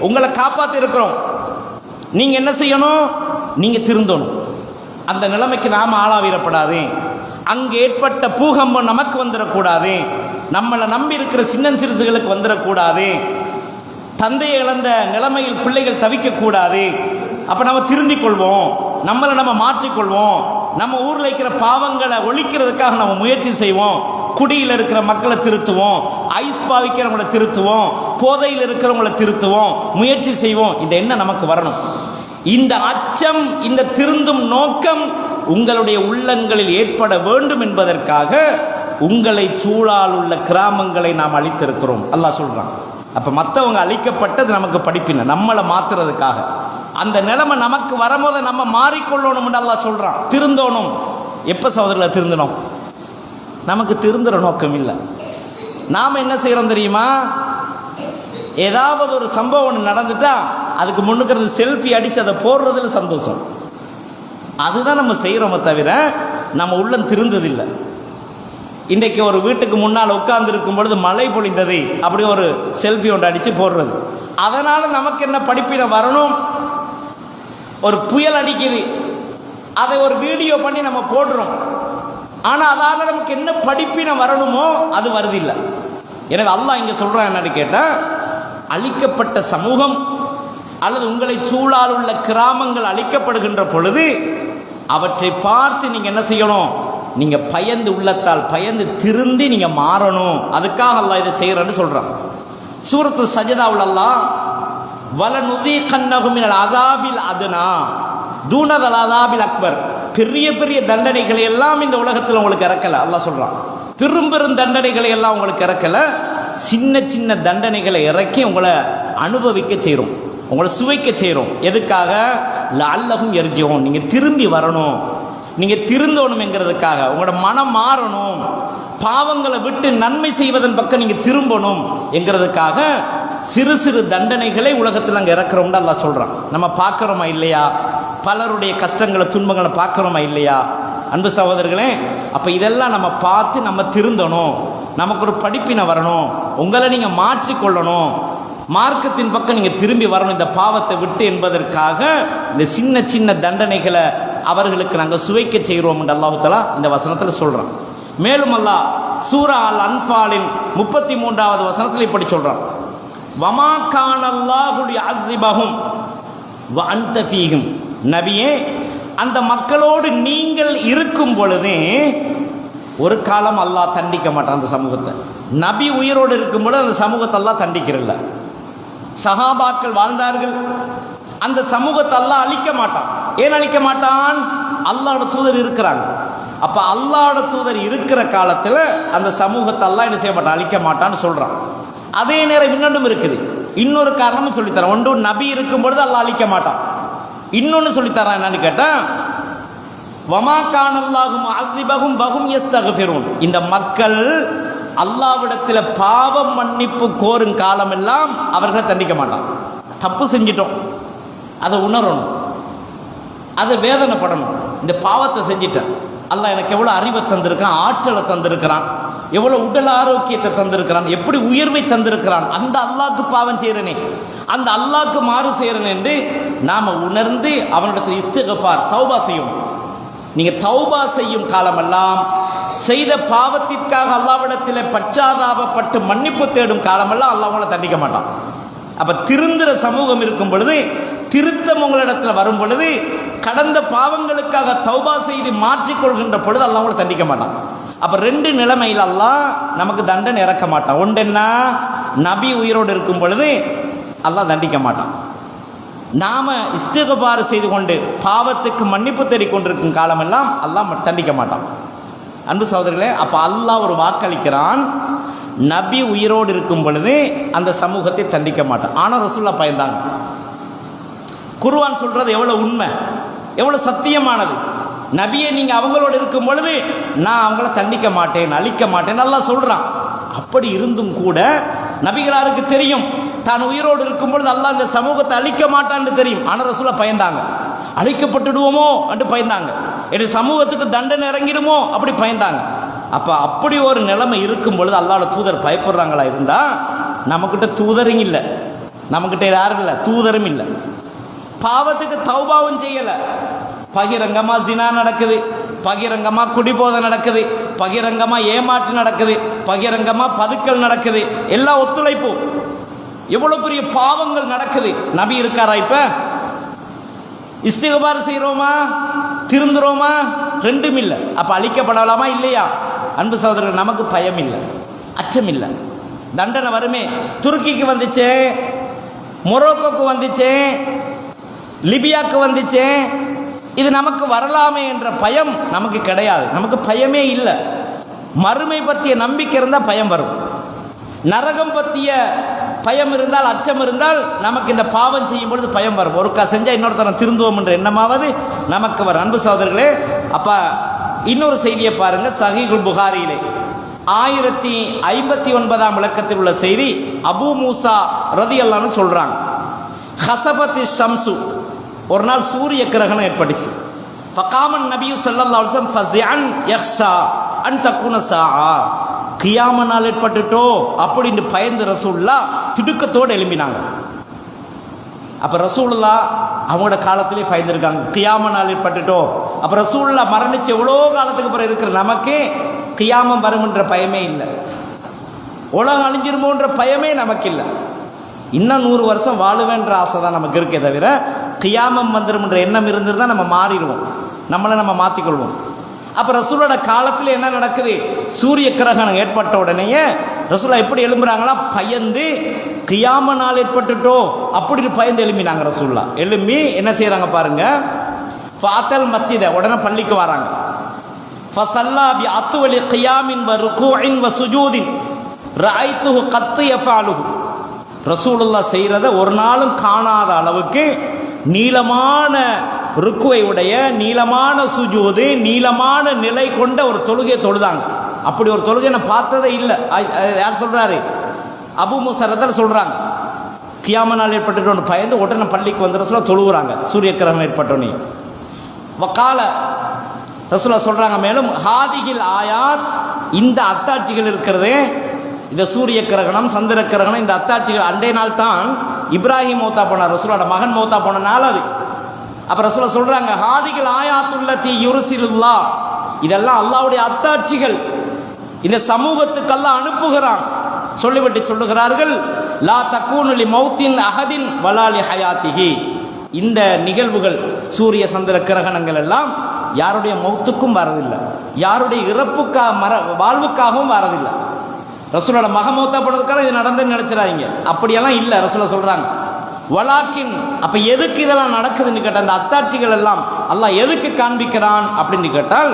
உங்களை காப்பாற்றி இருக்கிறோம். நீங்க என்ன செய்யணும், நீங்க திருந்தணும். அந்த நிலைமைக்கு நாம் ஆளாவிடப்படாது, அங்கே ஏற்பட்ட பூகம்பம் நமக்கு வந்துடக்கூடாது, நம்மளை நம்பி இருக்கிற சின்ன சிறுசுகளுக்கு வந்துடக்கூடாது, தந்தையை இழந்த நிலைமையில் பிள்ளைகள் தவிக்கக்கூடாது. அப்போ நம்ம திருந்திக் கொள்வோம், நம்மளை நம்ம மாற்றிக்கொள்வோம், நம்ம ஊரில் இருக்கிற பாவங்களை ஒழிக்கிறதுக்காக நம்ம முயற்சி செய்வோம், குடியில் இருக்கிற மக்களை திருத்துவோம், ஐஸ் பாவிக்கிறவங்களை திருத்துவோம், போதையில் இருக்கிறவங்களை திருத்துவோம், முயற்சி செய்வோம். இந்த எண்ணம் நமக்கு வரணும். இந்த அச்சம், இந்த திருந்தும் நோக்கம் உங்களுடைய உள்ளங்களில் ஏற்பட வேண்டும் என்பதற்காக உங்களை சூழால் உள்ள கிராமங்களை நாம் அழித்திருக்கிறோம் அல்லாஹ் சொல்றான். அப்ப மற்றவங்க அழிக்கப்பட்டது நமக்கு படிப்பின, நம்மளை மாத்துறதுக்காக. அந்த நிலைமை நமக்கு வரும்போது நம்ம மாறிக்கொள்ளணும் அல்லாஹ் சொல்றான், திருந்தோணும். எப்ப சகோதரர்களை திருந்தணும்? நமக்கு திருந்துற நோக்கம் இல்லை. நாம் என்ன செய்கிறோம் தெரியுமா, ஏதாவது ஒரு சம்பவம் நடந்துட்டா அதுக்கு முன்னுக்கிறது செல்ஃபி அடித்து அதை போடுறதுல சந்தோஷம், அதுதான் நம்ம செய்கிறோமே தவிர நம்ம உள்ளம் திருந்ததில்லை. இன்றைக்கு ஒரு வீட்டுக்கு முன்னால் உட்கார்ந்து இருக்கும் பொழுது மழை பொழிந்தது, அப்படி ஒரு செல்ஃபி ஒன்று அடித்து போடுறது, அதனால் நமக்கு என்ன படிப்பினை வரணும்? ஒரு புயல் அடிக்குது, அதை ஒரு வீடியோ பண்ணி நம்ம போடுறோம், ஆனால் அதால் நமக்கு என்ன படிப்பினை வரணுமோ அது வருதில்லை. எனவே அல்லாஹ் இங்கே சொல்கிறான் என்னன்னு கேட்டால், அழிக்கப்பட்ட சமூகம் அல்லது உங்களை சூழால் உள்ள கிராமங்கள் அழிக்கப்படுகின்ற பொழுது அவற்றை பார்த்து நீங்கள் என்ன செய்யணும்? நீங்கள் பயந்து, உள்ளத்தால் பயந்து திருந்தி நீங்கள் மாறணும். அதுக்காக அல்லாஹ் இதை செய்கிறேன்னு சொல்கிறான். சூரத்து சஜதாவுல் அல்லாஹ் வலனுதீகன்னஹும் மினல் அஸாபில் அத்னா தூனல் அஸாபில் அக்பர், பெரிய பெரிய தண்டனைகளை எல்லாம் இந்த உலகத்தில் உங்களுக்கு இறக்கலை அல்லாஹ் சொல்கிறான். பெரும் பெரும் தண்டனைகளை எல்லாம் உங்களுக்கு இறக்கலை, சின்ன சின்ன தண்டனைகளை இறக்கி உங்களை அனுபவிக்க செய்கிறோம், உங்களை சுவைக்க செய்கிறோம். எதுக்காக? லஅல்லஹும் யர்ஜூன், நீங்கள் திரும்பி வரணும், நீங்கள் திருந்தோணும்ங்கிறதுக்காக, உங்களோட மனம் மாறணும், பாவங்களை விட்டு நன்மை செய்வதன் பக்கம் நீங்கள் திரும்பணும் என்கிறதுக்காக சிறு சிறு தண்டனைகளை உலகத்தில் அங்கே இறக்குறோம்னு அல்லாஹ் சொல்கிறான். நம்ம பார்க்குறோமா இல்லையா? பலருடைய கஷ்டங்களை, துன்பங்களை பார்க்குறோமா இல்லையா? அன்பு சகோதரர்களே, அப்போ இதெல்லாம் நம்ம பார்த்து நம்ம திருந்தணும், நமக்கு ஒரு படிப்பினை வரணும், உங்களை நீங்கள் மாற்றிக்கொள்ளணும், மார்க்கத்தின் பக்கம் நீங்கள் திரும்பி வரணும் இந்த பாவத்தை விட்டு என்பதற்காக இந்த சின்ன சின்ன தண்டனைகளை அவர்களுக்கு நாங்கள் சுவைக்க செய்கிறோம் என்று அல்லாஹ் தஆலா இந்த வசனத்தில் சொல்கிறான். மேலும் அல்லாஹ் சூரா அல் அன்ஃபாலின் 33வது வசனத்தில் இப்படி சொல்கிறான், வமா கானல்லாஹு லியஅஸிபஹும் வ அன்த ஃபீஹிம், நபியே அந்த மக்களோடு நீங்கள் இருக்கும் பொழுதே ஒரு காலம் அல்லாஹ் தண்டிக்க மாட்டான் அந்த சமூகத்தை. நபி உயிரோடு இருக்கும் பொழுது அந்த சமூகத்தை அல்லாஹ் தண்டிக்கிறல்ல. சஹாபாக்கள் வாழ்ந்தார்கள், அந்த சமூகத்தை அல்லாஹ் அழிக்க மாட்டான். ஏன் அழிக்க மாட்டான்? அல்லாஹ்வுடைய தூதர் இருக்கிறாங்க. அப்போ அல்லாஹ்வோட தூதர் இருக்கிற காலத்தில் அந்த சமூகத்தை அல்லாஹ் என்ன செய்ய மாட்டான், அழிக்க மாட்டான்னு சொல்கிறான். அதே நேரம் இன்னொன்றும் இருக்குது, இன்னொரு காரணமும் சொல்லித்தரான். ஒன்று நபி இருக்கும் பொழுது அல்லாஹ் அழிக்க மாட்டான். இன்னொன்று சொல்லித்தரான், என்னன்னு கேட்டால் வமா கானல்லாஹு முஅذிபஹும் வஹும் யஸ்தக்ஃபிரூன். இந்த மக்கள் அல்லாஹ்விடத்தில் பாவம் மன்னிப்பு கோரும் காலமெல்லாம் அவர்களை தண்டிக்க மாட்டான். தப்பு செஞ்சிட்டோம், அதை உணரணும், அதை வேதனைப்படணும். இந்த பாவத்தை செஞ்சிட்டேன், அல்லாஹ் எனக்கு எவ்வளோ அறிவை தந்திருக்கிறான், ஆற்றலை தந்திருக்கிறான், எவ்வளோ உடல் ஆரோக்கியத்தை தந்திருக்கிறான், எப்படி உயர்வை தந்திருக்கிறான், அந்த அல்லாஹ்க்கு பாவம் செய்கிறனே, அந்த அல்லாஹ்க்கு மாறு செய்கிறேன் என்று நாம் உணர்ந்து அவனிடத்தில் இஸ்திக்ஃபார் தௌபா செய்யும். நீங்கள் தௌபா செய்யும் காலமெல்லாம், செய்த பாவத்திற்காக அல்லாஹ்விடத்தில் பச்சாதாபப்பட்டு மன்னிப்பு தேடும் காலமெல்லாம் அல்லாஹ் உங்களை தண்டிக்க மாட்டான். அப்போ திருந்துற சமூகம் இருக்கும் பொழுது, திருத்தம் உங்களிடத்தில் வரும் பொழுது, கடந்த பாவங்களுக்காக தௌபா செய்து மாற்றிக்கொள்கின்ற பொழுது அல்லாஹ் உங்களை தண்டிக்க மாட்டான். அப்போ ரெண்டு நிலைமையில் அல்லாஹ் நமக்கு தண்டனை இறக்க மாட்டான். ஒன்றுன்னா நபி உயிரோடு இருக்கும் பொழுது அல்லாஹ் தண்டிக்க மாட்டான். நாம் இஸ்திக்பார் செய்து கொண்டு பாவத்துக்கு மன்னிப்பு தேடிக்கொண்டிருக்கும் காலமெல்லாம் அல்லாஹ் தண்டிக்க மாட்டான். அன்பு சகோதரர்களே, அப்போ அல்லாஹ் ஒரு வாக்களிக்கிறான், நபி உயிரோடு இருக்கும் பொழுது அந்த சமூகத்தை தண்டிக்க மாட்டான். ஆனால் ரசூலுல்லாஹ் பயந்தாங்க. குர்ஆன் சொல்றது எவ்வளோ உண்மை, எவ்வளோ சத்தியமானது. நபியை நீங்கள் அவங்களோடு இருக்கும் பொழுது நான் அவங்கள தண்டிக்க மாட்டேன், அழிக்க மாட்டேன் அல்லாஹ் சொல்கிறான். அப்படி இருந்தும் கூட நபிகளாருக்கு தெரியும், தான் உயிரோடு இருக்கும் பொழுது அல்லாஹ் இந்த சமூகத்தை அழிக்க மாட்டான்னு தெரியும். ஆனால் ரசூலுல்லாஹ் பயந்தாங்க, அழிக்கப்பட்டுடுவோமோ என்று பயந்தாங்க, என் சமூகத்துக்கு தண்டனை இறங்கிடுமோ அப்படி பயந்தாங்க. அப்போ அப்படி ஒரு நிலைமை இருக்கும் பொழுது அல்லாஹ்வோட தூதர் பயப்படுறாங்களா இருந்தால், நம்மக்கிட்ட தூதரும் இல்லை, நம்மக்கிட்ட யாரும் இல்லை, தூதரும் இல்லை, பாவத்துக்கு தௌபாவும் செய்யலை, பகிரங்கமாக ஜினா நடக்குது, பகிரங்கமாக குடிபோதை நடக்குது, பகிரங்கமாக ஏமாற்று நடக்குது, பகிரங்கமாக பதுக்கல் நடக்குது, எல்லாம் ஒத்துழைப்பு, எவ்வளோ பெரிய பாவங்கள் நடக்குது. நபி இருக்காரா? இப்போ இஸ்திக்பார் செய்கிறோமா, திருந்துறோமா? ரெண்டும் இல்லை. அப்போ அழிக்கப்படலாமா இல்லையா? அன்பு சகோதரர்கள், நமக்கு பயம் இல்லை, அச்சம் இல்லை. தண்டனை வருமே. துருக்கிக்கு வந்துச்சே, மொரோக்கோக்கு வந்துச்சே, லிபியாவுக்கு வந்துச்சே, இது நமக்கு வரலாமே என்ற பயம் நமக்கு கிடையாது. நமக்கு பயமே இல்லை. மறுமை பற்றிய நம்பிக்கை இருந்தால் பயம் வரும். நரகம் பற்றிய பயம் இருந்தால், அச்சம் இருந்தால் நமக்கு இந்த பாவம் செய்யும் பொழுது பயம் வரும். ஒருக்கா செஞ்சால் இன்னொருத்தரம் திருந்துவோம் என்ற எண்ணமாவது நமக்கு வரும். அன்பு சகோதரர்களே, அப்போ இன்னொரு செய்தியை பாருங்க. சஹீஹுல் புகாரியிலே 1059 இலக்கத்தில் உள்ள செய்தி. அபு மூசா ரலியல்லாஹு அன்ஹு சொல்றாங்க, ஹஸபத்தி ஷம்சு, ஒரு நாள் சூரிய கிரகணம் ஏற்பட்டுச்சு. ஃபகாமன் நபியு ஸல்லல்லாஹு அலைஹி வஸல்லம் ஃபஸிஅன் யக்ஷா அன் தகுன ஸாஆ, கியாம நாள் ஏற்பட்டுட்டோ அப்படின்னு பயந்து ரசூலுல்லாஹ் திடுக்கத்தோடு எழும்பினாங்க. அப்போ ரசூலுல்லாஹ் அவங்களோட காலத்திலே பயந்துருக்காங்க, கியாம நாள் ஏற்பட்டுட்டோ. அப்போ ரசூலுல்லாஹ் மரணிச்சு எவ்வளோ காலத்துக்கு பிறகு இருக்கிற நமக்கு கியாமம் வரும்ன்ற பயமே இல்லை, உலகம் அழிஞ்சிருமோன்ற பயமே நமக்கு இல்லை. இன்னும் 100 வருஷம் வாழுவேன்ற ஆசை தான் நமக்கு இருக்கே தவிர, கியாமம் வந்துடும்ன்ற எண்ணம் இருந்தது தான் நம்ம மாறிடுவோம், நம்மளை நம்ம மாற்றிக்கொள்வோம். அப்போ ரசூலோட காலத்தில் என்ன நடக்குது? சூரிய கிரகணம் ஏற்பட்ட உடனேயே ரசூலா எப்படி எழும்புறாங்களா? பயந்து கியாம நாள் ஏற்பட்டுட்டோ அப்படின்னு பயந்து எழும்பினாங்க. ரசூல்லா எழும்பி என்ன செய்கிறாங்க பாருங்க, ஃபாத்தல் மஸ்ஜித, உடனே பள்ளிக்கு வராங்க. ஃபஸல்லா பி அத்வலி கியாமின் வ ருகூஇன் வ சுஜூதின் ரஅய்துஹு கத் யஃஅலுஹு. ரசூலுல்லாஹ் செய்கிறத ஒரு நாளும் காணாத அளவுக்கு நீளமான ருக்குவை உடைய, நீளமான சுஜூது, நீளமான நிலை கொண்ட ஒரு தொழுகை தொழுதாங்க. அப்படி ஒரு தொழுகை நான் பார்த்ததே இல்லை. யார் சொல்றாரு? அபு மூஸா ரலியல்லாஹு சொல்றாங்க. கியாம நாள் ஏற்பட்டுட்டு பயந்து உடனே பள்ளிக்கு வந்து ரசூலுல்லாஹ் தொழுகிறாங்க. சூரிய கிரகணம் ஏற்பட்டோன்னே வக்கால ரசூலுல்லாஹ் சொல்றாங்க, மேலும் ஹாதிகில் ஆயாத், இந்த அத்தாட்சிகள் இருக்கிறதே, இந்த சூரிய கிரகணம், சந்திர கிரகணம், இந்த அத்தாட்சிகள் அண்டை நாள் தான் இப்ராஹிம் மௌத்தா போனார், ரசூலோட மகன் மௌத்தா போன நாள் அது. அப்போ ரசூலுல்லாஹ் சொல்றாங்க, ஹாதிகில் ஆயாத்துல்லதி யுர்சிலுல்லாஹ், இதெல்லாம் அல்லாஹ்வுடைய அத்தாட்சிகள், இந்த சமூகத்துக்கு அல்லாஹ் அனுப்புகிறான். சொல்லிவிட்டு சொல்லுகிறார்கள், லா தக்கூனு லி மௌத்தின் அஹதின் வலா லி ஹயாத்திஹி. இந்த நிகழ்வுகள், சூரிய சந்திர கிரகணங்கள் எல்லாம் யாருடைய மௌத்துக்கும் வரதில்லை, யாருடைய வாழ்வுக்காகவும் வரதில்லை. ரசூலோட மகன் மௌத்தா போனதுக்காக இது நடந்துன்னு நினைச்சிடாதீங்க, அப்படியெல்லாம் இல்லை. ரசூலுல்லாஹ் சொல்றாங்க, வலாக்கின், அப்போ எதுக்கு இதெல்லாம் நடக்குதுன்னு கேட்டால், அந்த அத்தாட்சிகள் எல்லாம் அல்லாஹ் எதுக்கு காண்பிக்கிறான் அப்படின்னு கேட்டால்,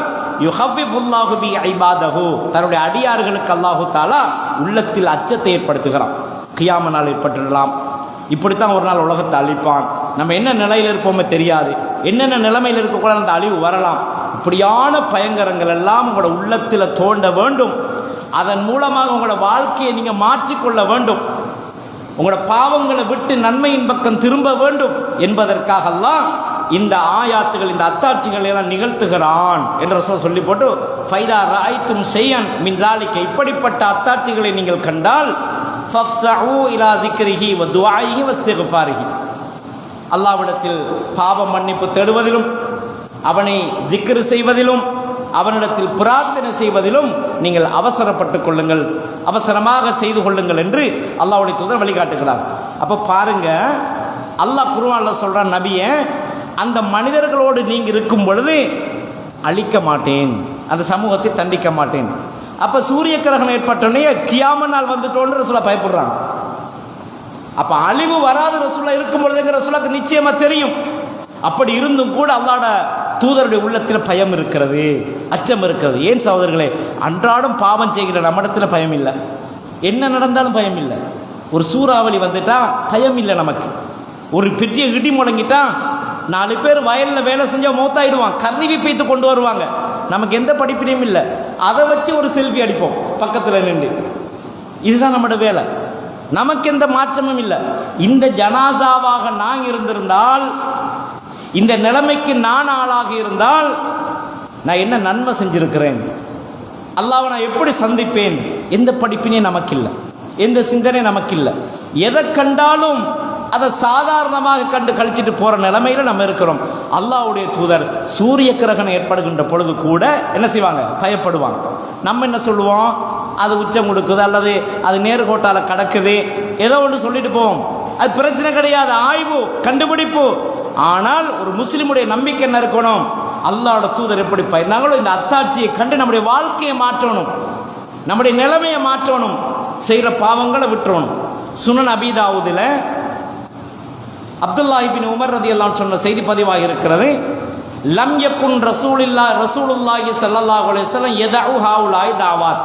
யுஹவ்விஃபுல்லாஹு பி இபாதஹு, தன்னுடைய அடியார்களுக்கு அல்லாஹு தஆலா உள்ளத்தில் அச்சத்தை ஏற்படுத்துகிறான். கியாம நாள் ஏற்பட்டுடலாம், இப்படித்தான் ஒரு நாள் உலகத்தை அழிப்பான், நம்ம என்ன நிலையில் இருப்போமே தெரியாது, என்னென்ன நிலைமையில் இருக்கக்கூட அந்த அழிவு வரலாம். இப்படியான பயங்கரங்கள் எல்லாம் உங்களோட உள்ளத்தில் தோண்ட வேண்டும். அதன் மூலமாக உங்களோட வாழ்க்கையை நீங்கள் மாற்றிக்கொள்ள வேண்டும். உங்களோட பாவங்களை விட்டு நன்மையின் பக்கம் திரும்ப வேண்டும் என்பதற்காக அல்லாஹ் இந்த ஆயாத்துகள், இந்த அத்தாட்சிகளை எல்லாம் நிகழ்த்துகிறான் என்று சொல்லி போட்டு ஃபைதா ராய்த்தும் ஷைஅன் மின் ஸாலிக, இப்படிப்பட்ட அத்தாட்சிகளை நீங்கள் கண்டால் ஃபஃப்ஸஉ இலா ஸிக்ரிஹி வ துஆஇஹி வ இஸ்திக்ஃபாரிஹி, அல்லாஹ்விடத்தில் பாவ மன்னிப்பு தேடுவதிலும் அவனை திக்ர் செய்வதிலும் அவனிடத்தில் பிரார்த்தனை செய்வதிலும் நீங்கள் அவசரப்பட்டுக் கொள்ளுங்கள், அவசரமாக செய்து கொள்ளுங்கள் என்று அல்லாஹ்வுடைய தூதர் வழிகாட்டுகிறார். அப்போ பாருங்க, அல்லாஹ் குர்ஆன்ல சொல்றான், நபியே அந்த மனிதர்களோடு நீங்கள் இருக்கும் பொழுது அழிக்க மாட்டேன், அந்த சமூகத்தை தண்டிக்க மாட்டேன். அப்போ சூரிய கிரகணம் ஏற்பட்டோடனே கியாம நாள் வந்துட்டோன்னு ரசூலா பயப்படுறாங்க. அப்போ அழிவு வராத ரசூலா இருக்கும் பொழுதுங்கிற ரசூலாக்கு நிச்சயமா தெரியும். அப்படி இருந்தும் கூட அல்லாஹ்வோட தூதருடைய உள்ளத்தில் பயம் இருக்கிறது, அச்சம் இருக்கிறது. ஏன் சகோதரர்களே, அன்றாடம் பாவம் செய்கிற நம்மிடத்தில் பயம் இல்லை, என்ன நடந்தாலும் பயம் இல்லை. ஒரு சூறாவளி வந்துட்டா பயம் இல்லை நமக்கு, ஒரு பெரிய இடி முழங்கிட்டா 4 பேர் வயலில் வேலை செஞ்சால் மௌத்தாயிடுவான், கருவி பைத்து கொண்டு வருவாங்க, நமக்கு எந்த படிப்பினையும் இல்லை, அதை வச்சு ஒரு செல்ஃபி அடிப்போம் பக்கத்தில் நின்று. இதுதான் நம்மளோட வேலை, நமக்கு எந்த மாற்றமும் இல்லை. இந்த ஜனாசாவாக நான் இருந்திருந்தால், இந்த நிலைமைக்கு நான் ஆளாக இருந்தால் நான் என்ன நன்மை செஞ்சிருக்கிறேன், அல்லாஹ்வை நான் எப்படி சந்திப்பேன், எந்த படிப்பினே நமக்கு இல்லை, எந்த சிந்தனை நமக்கு இல்லை. எதை கண்டாலும் அதை சாதாரணமாக கண்டு கழிச்சிட்டு போகிற நிலைமையில் நம்ம இருக்கிறோம். அல்லாஹ்வுடைய தூதர் சூரிய கிரகணம் ஏற்படுகின்ற பொழுது கூட என்ன செய்வாங்க, பயப்படுவாங்க. நம்ம என்ன சொல்லுவோம், அது உச்சம் கொடுக்குது அல்லது அது நேர்கோட்டால் கடக்குது, ஏதோ ஒன்று சொல்லிட்டு போவோம், அது பிரச்சனை கிடையாது, ஆய்வு கண்டுபிடிப்பு. ஆனால் ஒரு முஸ்லிமுடைய நம்பிக்கை என்ன இருக்கணும், அல்லாஹ்வோட தூதர் எப்படி பயந்தாங்களோ இந்த அத்தாட்சியை கண்டு நம்முடைய வாழ்க்கையை மாற்றணும், நம்முடைய நிலைமையை மாற்றணும், செய்கிற பாவங்களை விட்டுறணும். சுனன் அபீ தாவூதில் அப்துல்லாஹ் இப்னு உமர் ரலியல்லாஹு அன்ஹு சொன்ன செய்தி பதிவாக இருக்கிறது. லம் யகுன் ரசூலுல்லாஹி ஸல்லல்லாஹு அலைஹி வஸல்லம் யதஉ ஹாஉலாய் தாவாத்,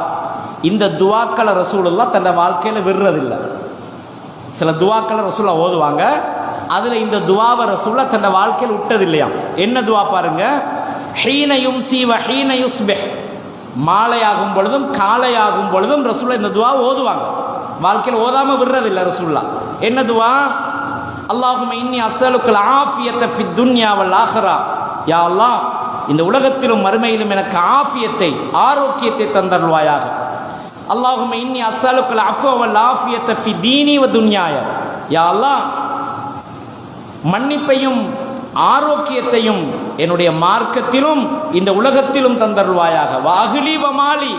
இந்த துஆக்களை ரசூலுல்லாஹ் தன்னுடைய வாழ்க்கையில் விடுறதில்லை. சில துஆக்களை ரசூலுல்லாஹ் ஓதுவாங்க, அதில் இந்த துஆவை ரசூலுல்லாஹ் தன்னுடைய வாழ்க்கையில் விட்டதில்லையா. என்ன துஆ பாருங்க, ஹீன யும்சி வ ஹீன யுஸ்பிஹ், மாலையாகும் பொழுதும் காலையாகும் பொழுதும் ரசூலுல்லாஹ் இந்த துஆ ஓதுவாங்க, வாழ்க்கையில் ஓதாமல் விடுறதில்லை ரசூலுல்லாஹ். என்ன துஆ, அல்லாஹும்ம இன்னி அஸ்அலுக்கல் ஆஃபியத ஃபித் துன்யா வல் ஆஹிரா, யா அல்லாஹ் இந்த உலகத்திலும் மறுமையிலும் எனக்கு ஆஃபியத்தை, ஆரோக்கியத்தை தந்தருள்வாயாக. அல்லாஹும்ம இன்னி அஸ்அலுக்கல் அஃவ வல் ஆஃபியத ஃபி தீனி வ துன்யாய, யா அல்லாஹ் மன்னிப்பையும் ஆரோக்கியத்தையும் என்னுடைய மார்க்கத்திலும் இந்த உலகத்திலும் தந்தருள்வாயாக. வாஹிலி வமாலி,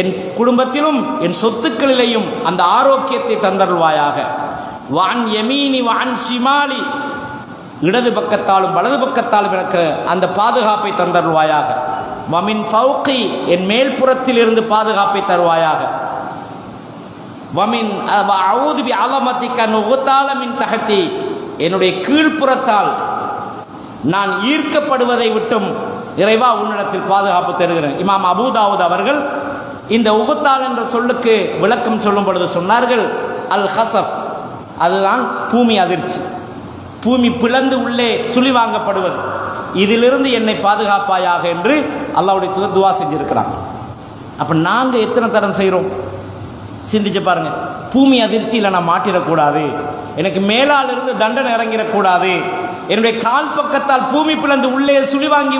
என் குடும்பத்திலும் என் சொத்துக்களிலேயும் அந்த ஆரோக்கியத்தை தந்தருள்வாயாக. வான் யமீனி வான் ஷிமாலி, இடது பக்கத்தாலும் வலது பக்கத்தாலும் எனக்கு அந்த பாதுகாப்பை தந்தருள்வாயாக. வமின் ஃபௌகி, என் மேல்புறத்தில் இருந்து பாதுகாப்பை தருவாயாக. வமின் அஊது பி அலமதிக நுகுதால மின் தஹதி, என்னுடைய கீழ்ப்புறத்தால் நான் ஈர்க்கப்படுவதை விட்டும் இறைவா உன்னிடத்தில் பாதுகாப்பு தருகிறேன். இமாம் அபூ தாவூத் அவர்கள் இந்த உகுத்தால் என்ற சொல்லுக்கு விளக்கம் சொல்லும் பொழுது சொன்னார்கள், அல் ஹசஃப், அதுதான் பூமி அதிர்ச்சி, பூமி பிளந்து உள்ளே சுழி வாங்கப்படுவது, இதிலிருந்து என்னை பாதுகாப்பாயாக என்று அல்லாஹ்வுடைய தூதர் துஆ செஞ்சிருக்கிறாங்க. அப்போ நாங்கள் எத்தனை தரம் செய்கிறோம் சிந்திச்சு பாருங்க. பூமி அதிர்ச்சியில் நான் மாட்டிடக்கூடாது, எனக்கு மேலால் இருந்து தண்டனை இறங்கிடக்கூடாது, என்னுடைய கால் பக்கத்தால் பூமி பிளந்து உள்ளே சுழி வாங்கி